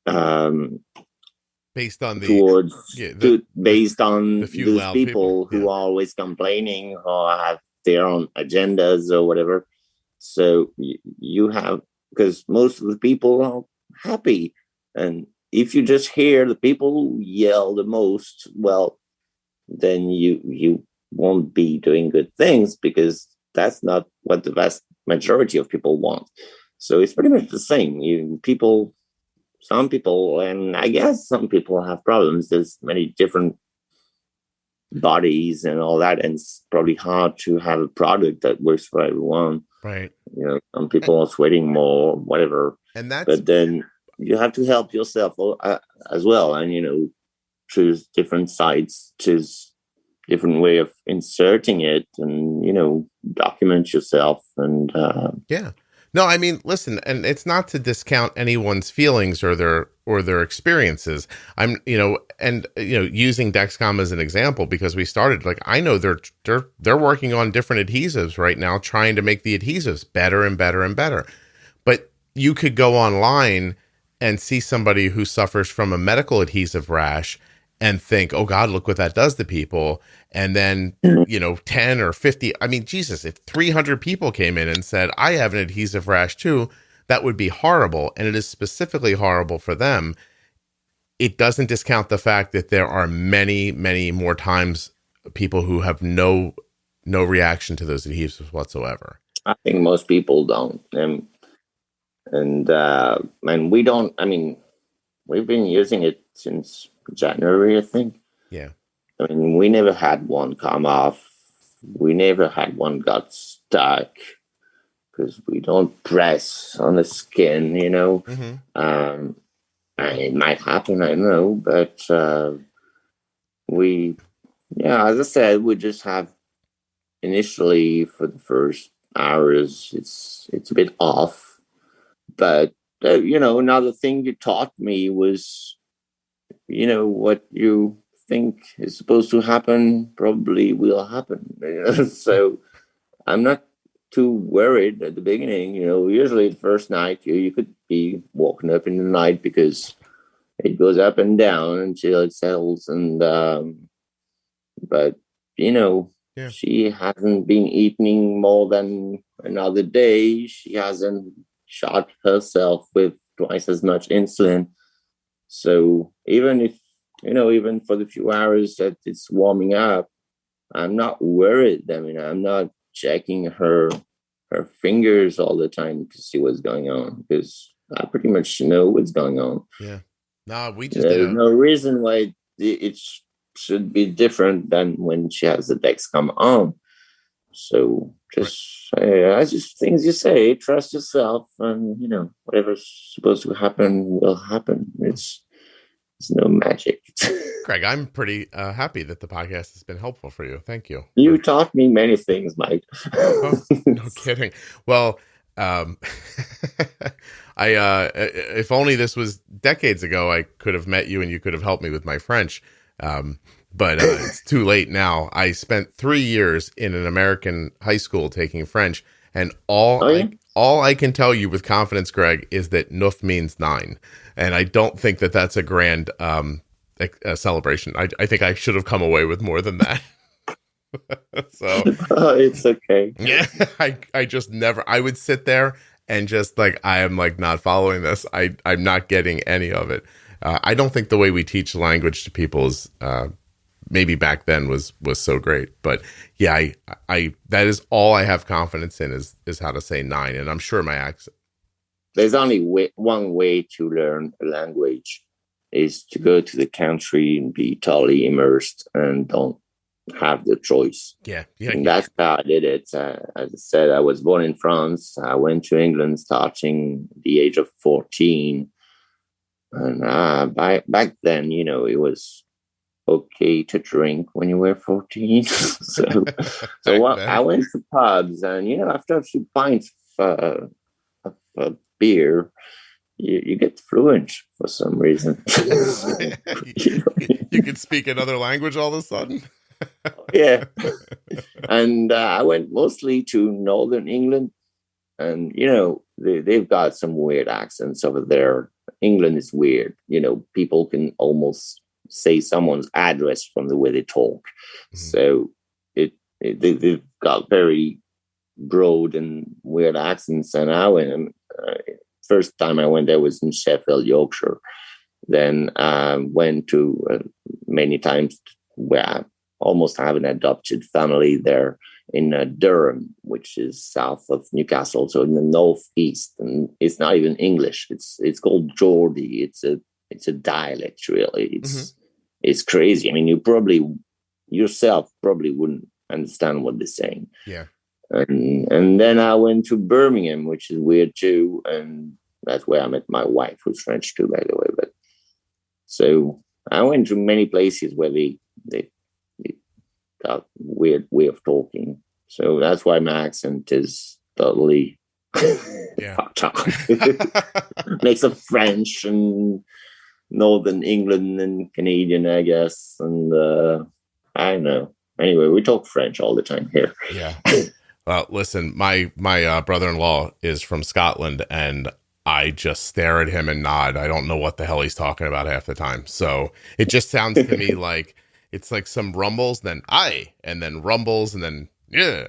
based on based on the few those loud people who are always complaining or have their own agendas or whatever. So you have, because most of the people are happy, and if you just hear the people who yell the most, well, then you won't be doing good things, because that's not what the vast majority of people want. So it's pretty much the same. Some people, and I guess some people have problems. There's many different bodies and all that, and it's probably hard to have a product that works for everyone. Right. Some people are sweating more, whatever. But then you have to help yourself as well, and choose different sites, choose different way of inserting it, and document yourself. And yeah. No, I mean, listen, and it's not to discount anyone's feelings or their experiences. I'm, using Dexcom as an example, because we started, like, I know they're working on different adhesives right now, trying to make the adhesives better and better and better. But you could go online and see somebody who suffers from a medical adhesive rash and think, oh God, look what that does to people. And then, 10 or 50, I mean, Jesus, if 300 people came in and said, I have an adhesive rash too, that would be horrible. And it is specifically horrible for them. It doesn't discount the fact that there are many, many more times people who have no reaction to those adhesives whatsoever. I think most people don't. And we don't, we've been using it since January, I think. Yeah. We never had one come off. We never had one got stuck, because we don't press on the skin, Mm-hmm. And it might happen, I know, but as I said, we just have initially for the first hours, it's a bit off. But another thing you taught me was, what you think is supposed to happen probably will happen. So I'm not too worried at the beginning. Usually the first night you could be woken up in the night because it goes up and down until it settles. And but Yeah. she hasn't been eating more than another day. She hasn't shot herself with twice as much insulin. So even if even for the few hours that it's warming up, I'm not worried. I mean, I'm not checking her fingers all the time to see what's going on, because I pretty much know what's going on. Yeah. No, we just There's no reason why it should be different than when she has the Dexcom on. So just things you say, trust yourself, and whatever's supposed to happen will happen. It's no magic. Greg, I'm pretty happy that the podcast has been helpful for you. Thank you. You taught me many things, Mike. Oh, no kidding. Well, if only this was decades ago, I could have met you and you could have helped me with my French. But it's too late now. I spent 3 years in an American high school taking French, and all I can tell you with confidence, Greg, is that Neuf means 9. And I don't think that that's a grand celebration. I think I should have come away with more than that. So it's okay. Yeah, I just never. I would sit there and just I am not following this. I'm not getting any of it. I don't think the way we teach language to people is maybe back then was so great. But yeah, I that is all I have confidence in is how to say 9, and I'm sure my accent. There's only one way to learn a language, is to go to the country and be totally immersed and don't have the choice. Yeah. And that's how I did it. As I said, I was born in France. I went to England starting the age of 14. And back then, it was okay to drink when you were 14. I went to pubs, and after a few pints of beer, you get fluent for some reason. You can speak another language all of a sudden. Yeah. And I went mostly to Northern England, and they've got some weird accents over there. England is weird. People can almost say someone's address from the way they talk. Mm-hmm. So they've got very broad and weird accents. And I went, first time I went there was in Sheffield, Yorkshire. Then I went to many times where I almost have an adopted family there in Durham, which is south of Newcastle, so in the northeast. And it's not even English. It's called Geordie. It's a dialect, really. It's crazy. I mean, you probably yourself wouldn't understand what they're saying. Yeah. And then I went to Birmingham, which is weird too, and that's where I met my wife, who's French too, by the way. But so I went to many places where they got weird way of talking. So that's why my accent is totally mix of French and Northern England and Canadian, I guess. And I don't know. Anyway, we talk French all the time here. Yeah. Well, listen, my brother-in-law is from Scotland, and I just stare at him and nod. I don't know what the hell he's talking about half the time. So it just sounds to me like it's like some rumbles, then aye, and then rumbles, and then yeah,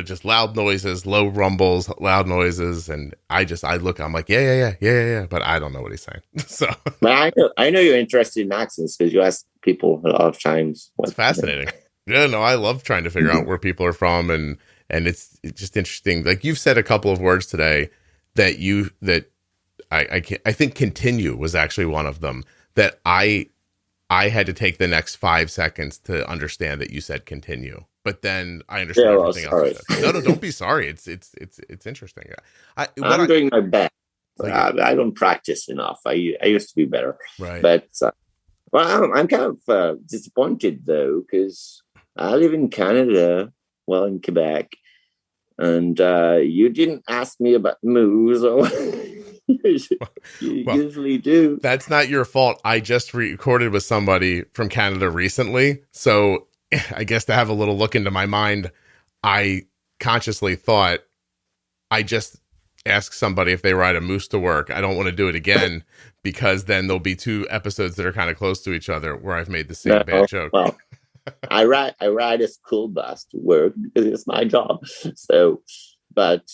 just loud noises, low rumbles, loud noises, and I look, I'm like, yeah, but I don't know what he's saying. So, but I know you're interested in accents because you ask people a lot of times. It's fascinating. Yeah, no, I love trying to figure out where people are from, and it's just interesting. Like you've said a couple of words today that I think continue was actually one of them that I had to take the next 5 seconds to understand that you said continue, but then I understand everything else. No, don't be sorry. It's interesting. I'm doing my best. I don't practice enough. I used to be better, right? But I'm kind of disappointed though, because I live in Canada, in Quebec, and you didn't ask me about moves or. You usually do. That's not your fault. I just recorded with somebody from Canada recently, so I guess to have a little look into my mind, I consciously thought I just ask somebody if they ride a moose to work. I don't want to do it again because then there'll be 2 episodes that are kind of close to each other where I've made the same bad joke. Well, I ride a school bus to work because it's my job. So, but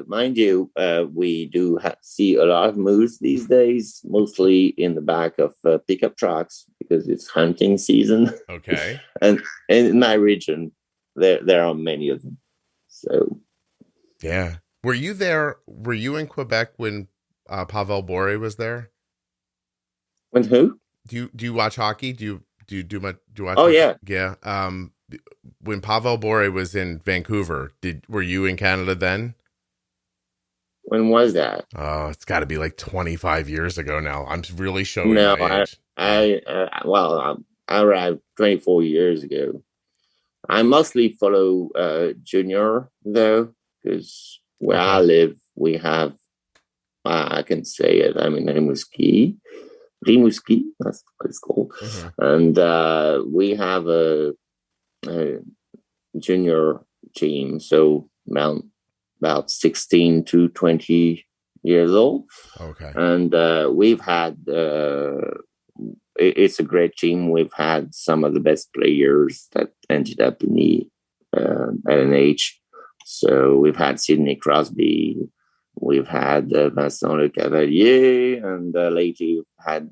mind you, we do see a lot of moose these days, mostly in the back of pickup trucks because it's hunting season. Okay. and in my region, there are many of them. So, yeah. Were you there? Were you in Quebec when Pavel Bure was there? When who? Do you watch hockey? Do you watch? Oh, hockey? yeah. Yeah. When Pavel Bure was in Vancouver, were you in Canada then? When was that? Oh, it's got to be like 25 years ago now. I'm really showing No, my age. I arrived 24 years ago. I mostly follow junior though, because where I live, we have, I can say it, I mean, Rimouski, that's what it's called. Mm-hmm. And we have a junior team, so about 16 to 20 years old. Okay. And we've had, it's a great team. We've had some of the best players that ended up in the LNH. So we've had Sidney Crosby, we've had Vincent Le Cavalier, and lately we've had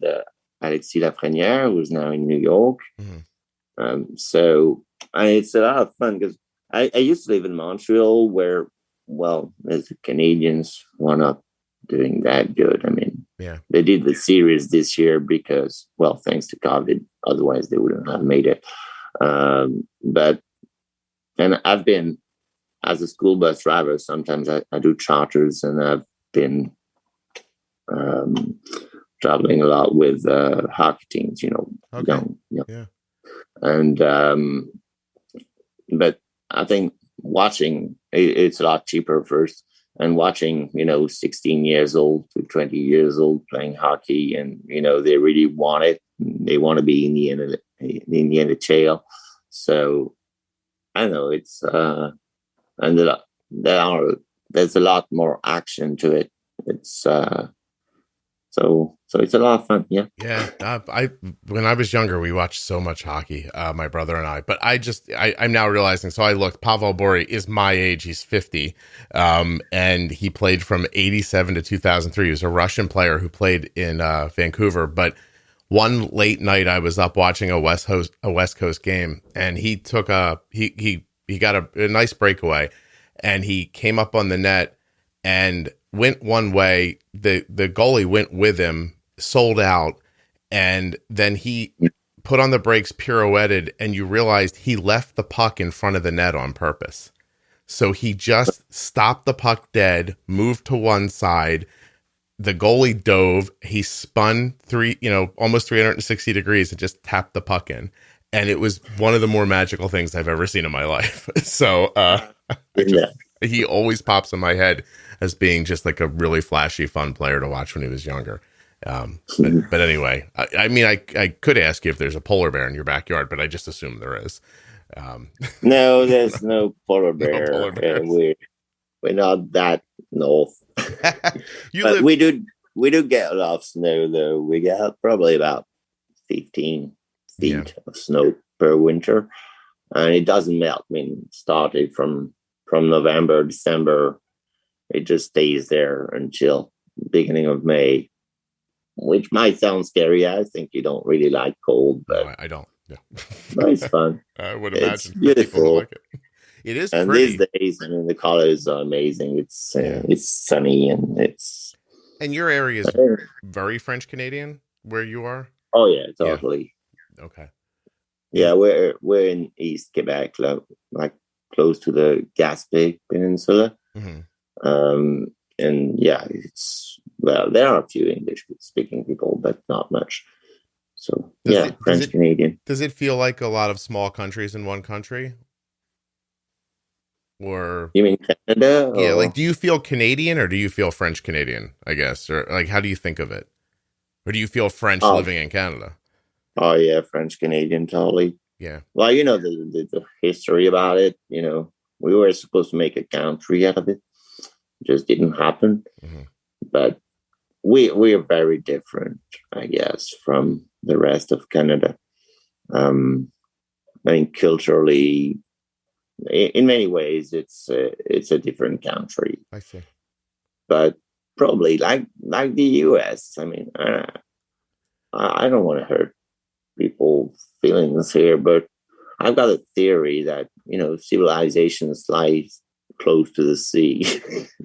Alexis Lafrenière, who's now in New York. Mm-hmm. So it's a lot of fun because I used to live in Montreal where, well, as the Canadians were not doing that good. I mean, yeah, they did the series this year because, well, thanks to COVID, otherwise they wouldn't have made it. But I've been, as a school bus driver, sometimes I do charters, and I've been traveling a lot with hockey teams, okay. young. Yeah. And, but I think watching, it's a lot cheaper first, and watching, 16 years old to 20 years old playing hockey, and, they really want it. They want to be in the NHL. So I don't know, it's, and there's a lot more action to it. It's so it's a lot of fun. Yeah. When I was younger, we watched so much hockey, my brother and I. But I'm now realizing. So I looked. Pavel Bure is my age. He's 50, and he played from 87 to 2003. He was a Russian player who played in Vancouver. But one late night, I was up watching a West Coast game, and he took he got a nice breakaway, and he came up on the net and went one way. The goalie went with him, sold out, and then he put on the brakes, pirouetted, and you realized he left the puck in front of the net on purpose. So he just stopped the puck dead, moved to one side. The goalie dove. He spun almost 360 degrees and just tapped the puck in. And it was one of the more magical things I've ever seen in my life. So he always pops in my head as being just like a really flashy, fun player to watch when he was younger. But anyway, I could ask you if there's a polar bear in your backyard, but I just assume there is. No, there's no polar bear. No polar bears. We're not that north. But we do get a lot of snow though. We get probably about 15 feet of snow per winter, and it doesn't melt. I mean, it started from November, December. It just stays there until beginning of May, which might sound scary. I think you don't really like cold, but no, I don't. Yeah. But it's fun. I would imagine it's beautiful. Like it. It is and pretty. These days, I mean, the colors are amazing. It's sunny and it's. And your area is very French Canadian, where you are. Oh yeah, totally. Yeah. Okay. Yeah, we're in East Quebec, like close to the Gaspé Peninsula. Mm-hmm. And yeah, there are a few English-speaking people, but not much. So French Canadian. Does it feel like a lot of small countries in one country? Or you mean Canada? Yeah, like do you feel Canadian or do you feel French Canadian? I guess, or like how do you think of it? Or do you feel French living in Canada? Oh yeah, French Canadian, totally. Yeah. Well, the history about it. We were supposed to make a country out of it, just didn't happen. Mm-hmm. But we are very different, I guess, from the rest of Canada. I mean, culturally, in many ways, it's a different country. I see. But probably like the US. I mean, I don't want to hurt people's feelings here, but I've got a theory that, civilization lies close to the sea.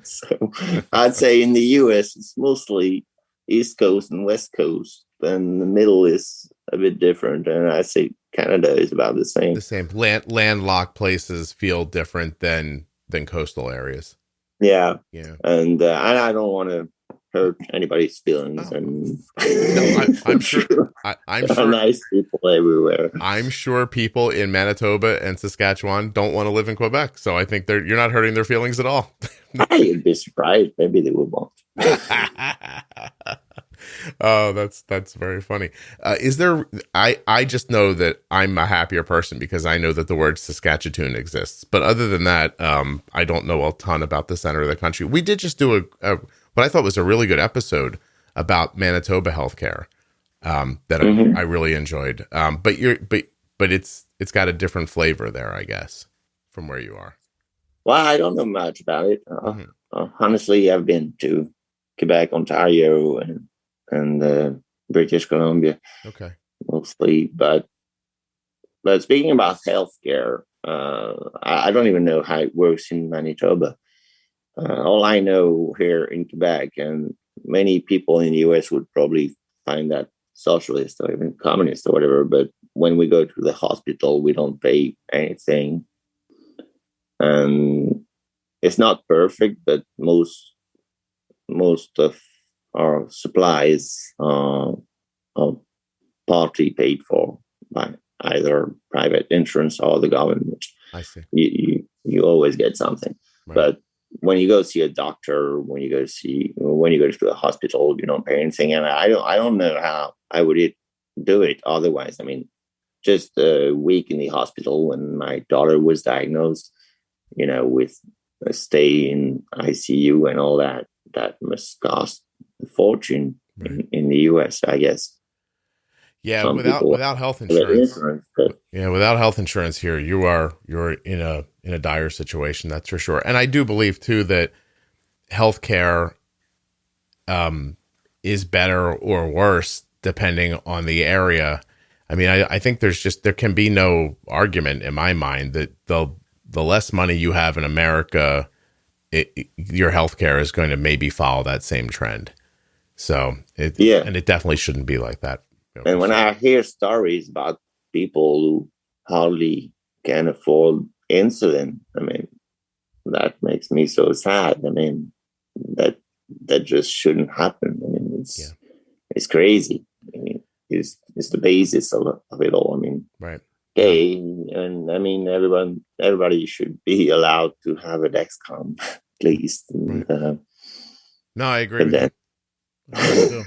So I'd say in the US, it's mostly East Coast and West Coast, and the middle is a bit different. And I'd say Canada is about the same. The same landlocked places feel different than coastal areas. Yeah. Yeah. And I don't want to hurt anybody's feelings. Oh. And no, I'm sure. I'm sure. Nice people everywhere. I'm sure people in Manitoba and Saskatchewan don't want to live in Quebec, so I think you're not hurting their feelings at all. I'd be surprised. Maybe they would want. Oh, that's very funny. Is there? I just know that I'm a happier person because I know that the word Saskatchewan exists. But other than that, I don't know a ton about the center of the country. We did just do what I thought was a really good episode about Manitoba healthcare that I really enjoyed. But it's got a different flavor there, I guess, from where you are. Well, I don't know much about it. Honestly, I've been to Quebec, Ontario, and British Columbia, mostly. But speaking about healthcare, I don't even know how it works in Manitoba. All I know here in Quebec, and many people in the US would probably find that socialist or even communist or whatever, but when we go to the hospital, we don't pay anything. It's not perfect, but most of our supplies are partly paid for by either private insurance or the government. I see. You always get something, right. But when you go see a doctor, when you go to a hospital, you don't pay anything, and I don't know how I would do it otherwise. I mean, just a week in the hospital when my daughter was diagnosed, with a stay in ICU and all that must cost a fortune in the US, I guess. Yeah, without health insurance. Without health insurance here, you're in a dire situation, that's for sure. And I do believe too that healthcare is better or worse depending on the area. I mean, I think there can be no argument in my mind that the less money you have in America, your healthcare is going to maybe follow that same trend. So and it definitely shouldn't be like that. And when I hear stories about people who hardly can afford insulin, I mean, that makes me so sad. I mean, that just shouldn't happen. I mean, it's crazy. I mean, it's the basis of it all. I mean, right. Okay, and I mean, everybody should be allowed to have a Dexcom, at least. And, no, I agree with you.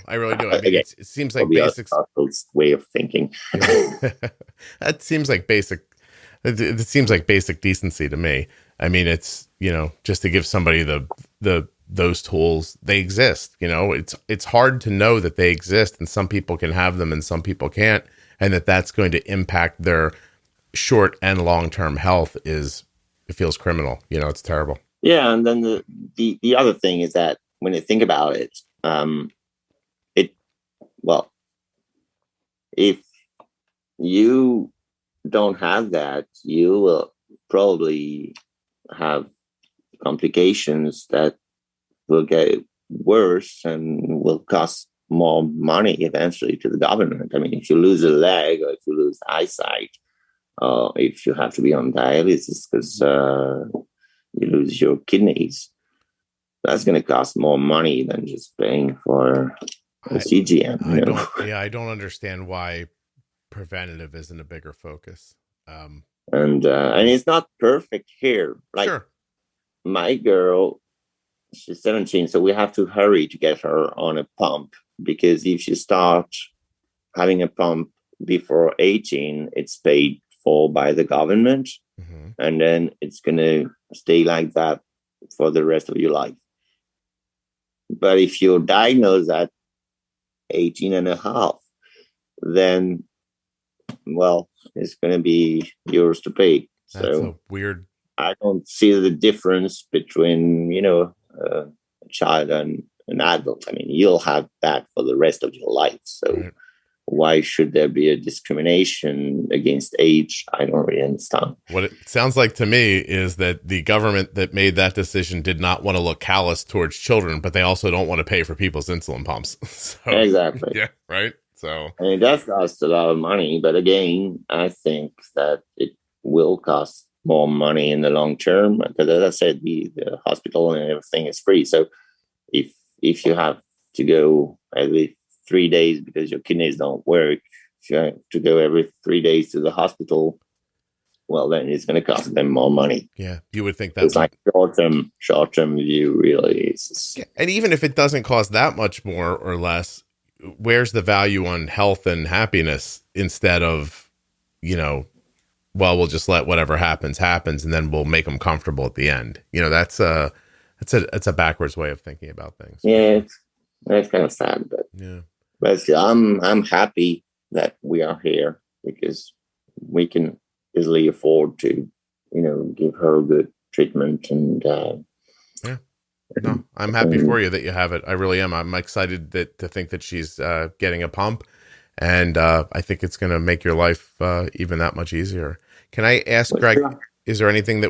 I really do. I mean, it seems like basic way of thinking. That seems like basic. It seems like basic decency to me. I mean, it's just to give somebody those tools. They exist. It's hard to know that they exist, and some people can have them, and some people can't, and that's going to impact their short and long term health. It feels criminal. It's terrible. Yeah, and then the other thing is that when you think about it. If you don't have that, you will probably have complications that will get worse and will cost more money eventually to the government. I mean, if you lose a leg or if you lose eyesight, or if you have to be on dialysis because you lose your kidneys, that's going to cost more money than just paying for a CGM. I don't understand why preventative isn't a bigger focus. And it's not perfect here. Like my girl, she's 17, so we have to hurry to get her on a pump because if she starts having a pump before 18, it's paid for by the government, and then it's going to stay like that for the rest of your life. But if you're diagnosed at 18 and a half, then, well, it's going to be yours to pay. That's so a weird. I don't see the difference between, a child and an adult. I mean, you'll have that for the rest of your life. So Right. Why should there be a discrimination against age? I don't really understand. What it sounds like to me is that the government that made that decision did not want to look callous towards children, but they also don't want to pay for people's insulin pumps. So, Exactly. yeah, right. So, And it does cost a lot of money, but again, I think that it will cost more money in the long term because, as I said, the hospital and everything is free. So if you have to go every 3 days because your kidneys don't work, if you have to go every 3 days to the hospital, well, then it's going to cost them more money. yeah, you would think that's It's like short-term view, really. It's and even if it doesn't cost that much more or less, where's the value on health and happiness instead of, well, we'll just let whatever happens, and then we'll make them comfortable at the end. That's a backwards way of thinking about things. yeah, it's kind of sad, Yeah. but I'm happy that we are here because we can easily afford to, give her good treatment and. No, I'm happy for you that you have it. I really am. I'm excited to think that she's getting a pump, and I think it's going to make your life even that much easier. Can I ask, Greg? Is there anything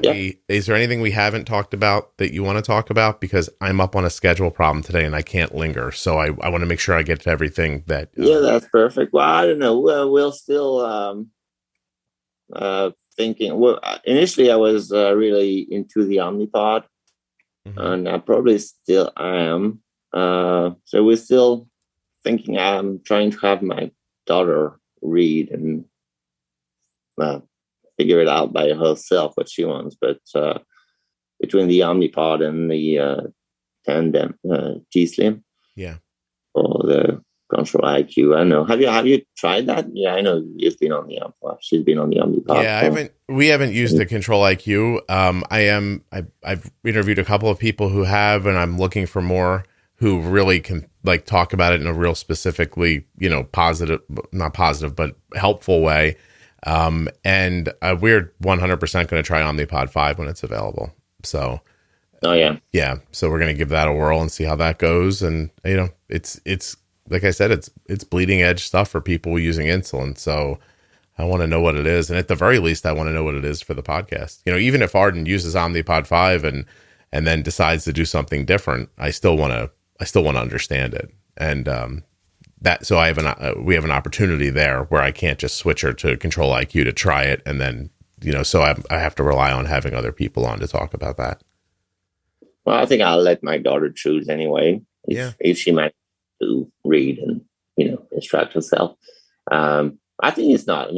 we haven't talked about that you want to talk about? Because I'm up on a schedule problem today and I can't linger. So I want to make sure I get to everything that. Yeah, that's perfect. Well, I don't know. We'll still thinking. Well, initially I was really into the Omnipod, and I probably still am. So we're still thinking. I'm trying to have my daughter read and figure it out by herself what she wants. But between the Omnipod and the Tandem G-Slim, yeah, or the Control IQ, I don't know. Have you tried that? Yeah, I know you've been on the Omnipod. She's been on the Omnipod. Yeah, we haven't used the Control IQ. I've interviewed a couple of people who have, and I'm looking for more who really can talk about it in a real specifically, positive, not positive, but helpful way. And we're 100% going to try Omnipod 5 when it's available. So, yeah. So we're going to give that a whirl and see how that goes. And, it's like I said, it's bleeding edge stuff for people using insulin. So I want to know what it is. And at the very least, I want to know what it is for the podcast. Even if Arden uses Omnipod 5 and then decides to do something different, I still want to understand it. And, so we have an opportunity there where I can't just switch her to Control IQ to try it. And then, so I have to rely on having other people on to talk about that. Well, I think I'll let my daughter choose anyway. If she might to read and, instruct herself. I think it's not,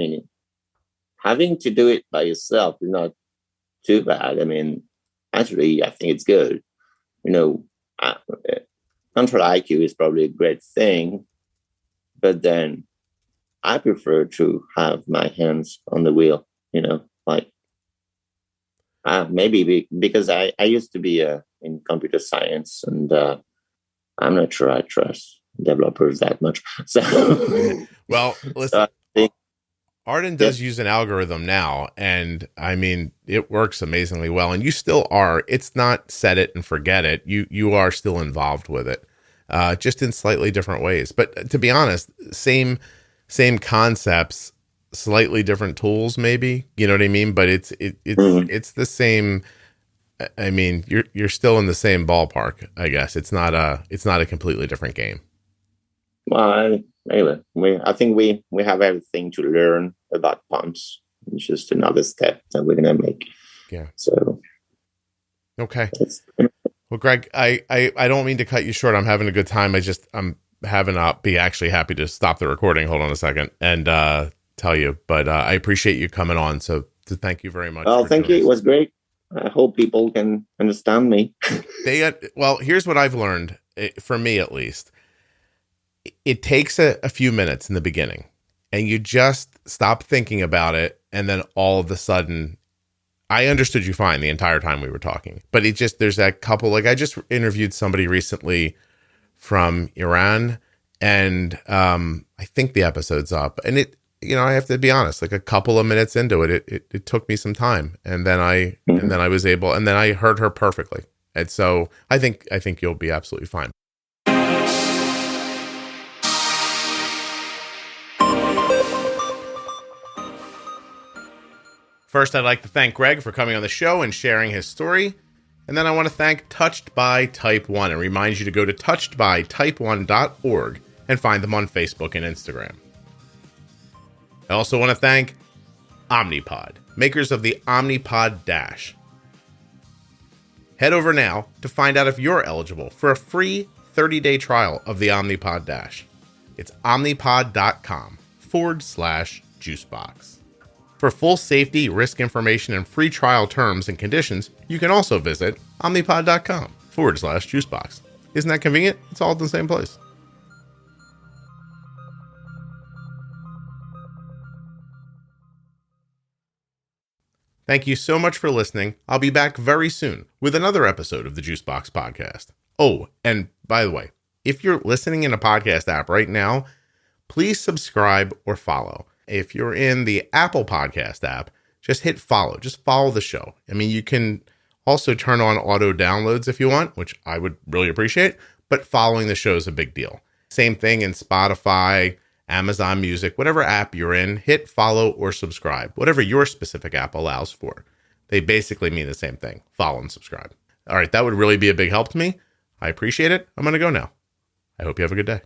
having to do it by yourself is not too bad. Actually, I think it's good. Control IQ is probably a great thing, but then I prefer to have my hands on the wheel, maybe because I used to be in computer science, and I'm not sure I trust developers that much. So, well, listen, Arden does use an algorithm now, and it works amazingly well. And you still are. It's not set it and forget it. You are still involved with it, just in slightly different ways. But to be honest, same concepts, slightly different tools, maybe. You know what I mean? But it's the same. You're still in the same ballpark, I guess. It's not a completely different game. Well, anyway, I think we have everything to learn about pumps. It's just another step that we're gonna make. Yeah. So. Okay. Well, Greg, I don't mean to cut you short. I'm having a good time. I'm having to be actually happy to stop the recording. Hold on a second and tell you, but I appreciate you coming on. So thank you very much. Well, thank you. It was great. I hope people can understand me. Here's what I've learned, for me at least. It takes a few minutes in the beginning, and you just stop thinking about it, and then all of a sudden, I understood you fine the entire time we were talking. But there's that couple, I just interviewed somebody recently from Iran. And I think the episode's up. And I have to be honest, like a couple of minutes into it, it took me some time. And then I was able, and then I heard her perfectly. And so I think you'll be absolutely fine. First, I'd like to thank Greg for coming on the show and sharing his story. And then I want to thank Touched by Type 1 and remind you to go to touchedbytype1.org and find them on Facebook and Instagram. I also want to thank Omnipod, makers of the Omnipod DASH. Head over now to find out if you're eligible for a free 30-day trial of the Omnipod DASH. It's omnipod.com/juicebox. For full safety, risk information, and free trial terms and conditions, you can also visit omnipod.com/juicebox. Isn't that convenient? It's all in the same place. Thank you so much for listening. I'll be back very soon with another episode of the Juicebox Podcast. Oh, and by the way, if you're listening in a podcast app right now, please subscribe or follow. If you're in the Apple Podcast app, just hit follow. Just follow the show. I mean, you can also turn on auto downloads if you want, which I would really appreciate, but following the show is a big deal. Same thing in Spotify, Amazon Music, whatever app you're in, hit follow or subscribe, whatever your specific app allows for. They basically mean the same thing, follow and subscribe. All right, that would really be a big help to me. I appreciate it. I'm going to go now. I hope you have a good day.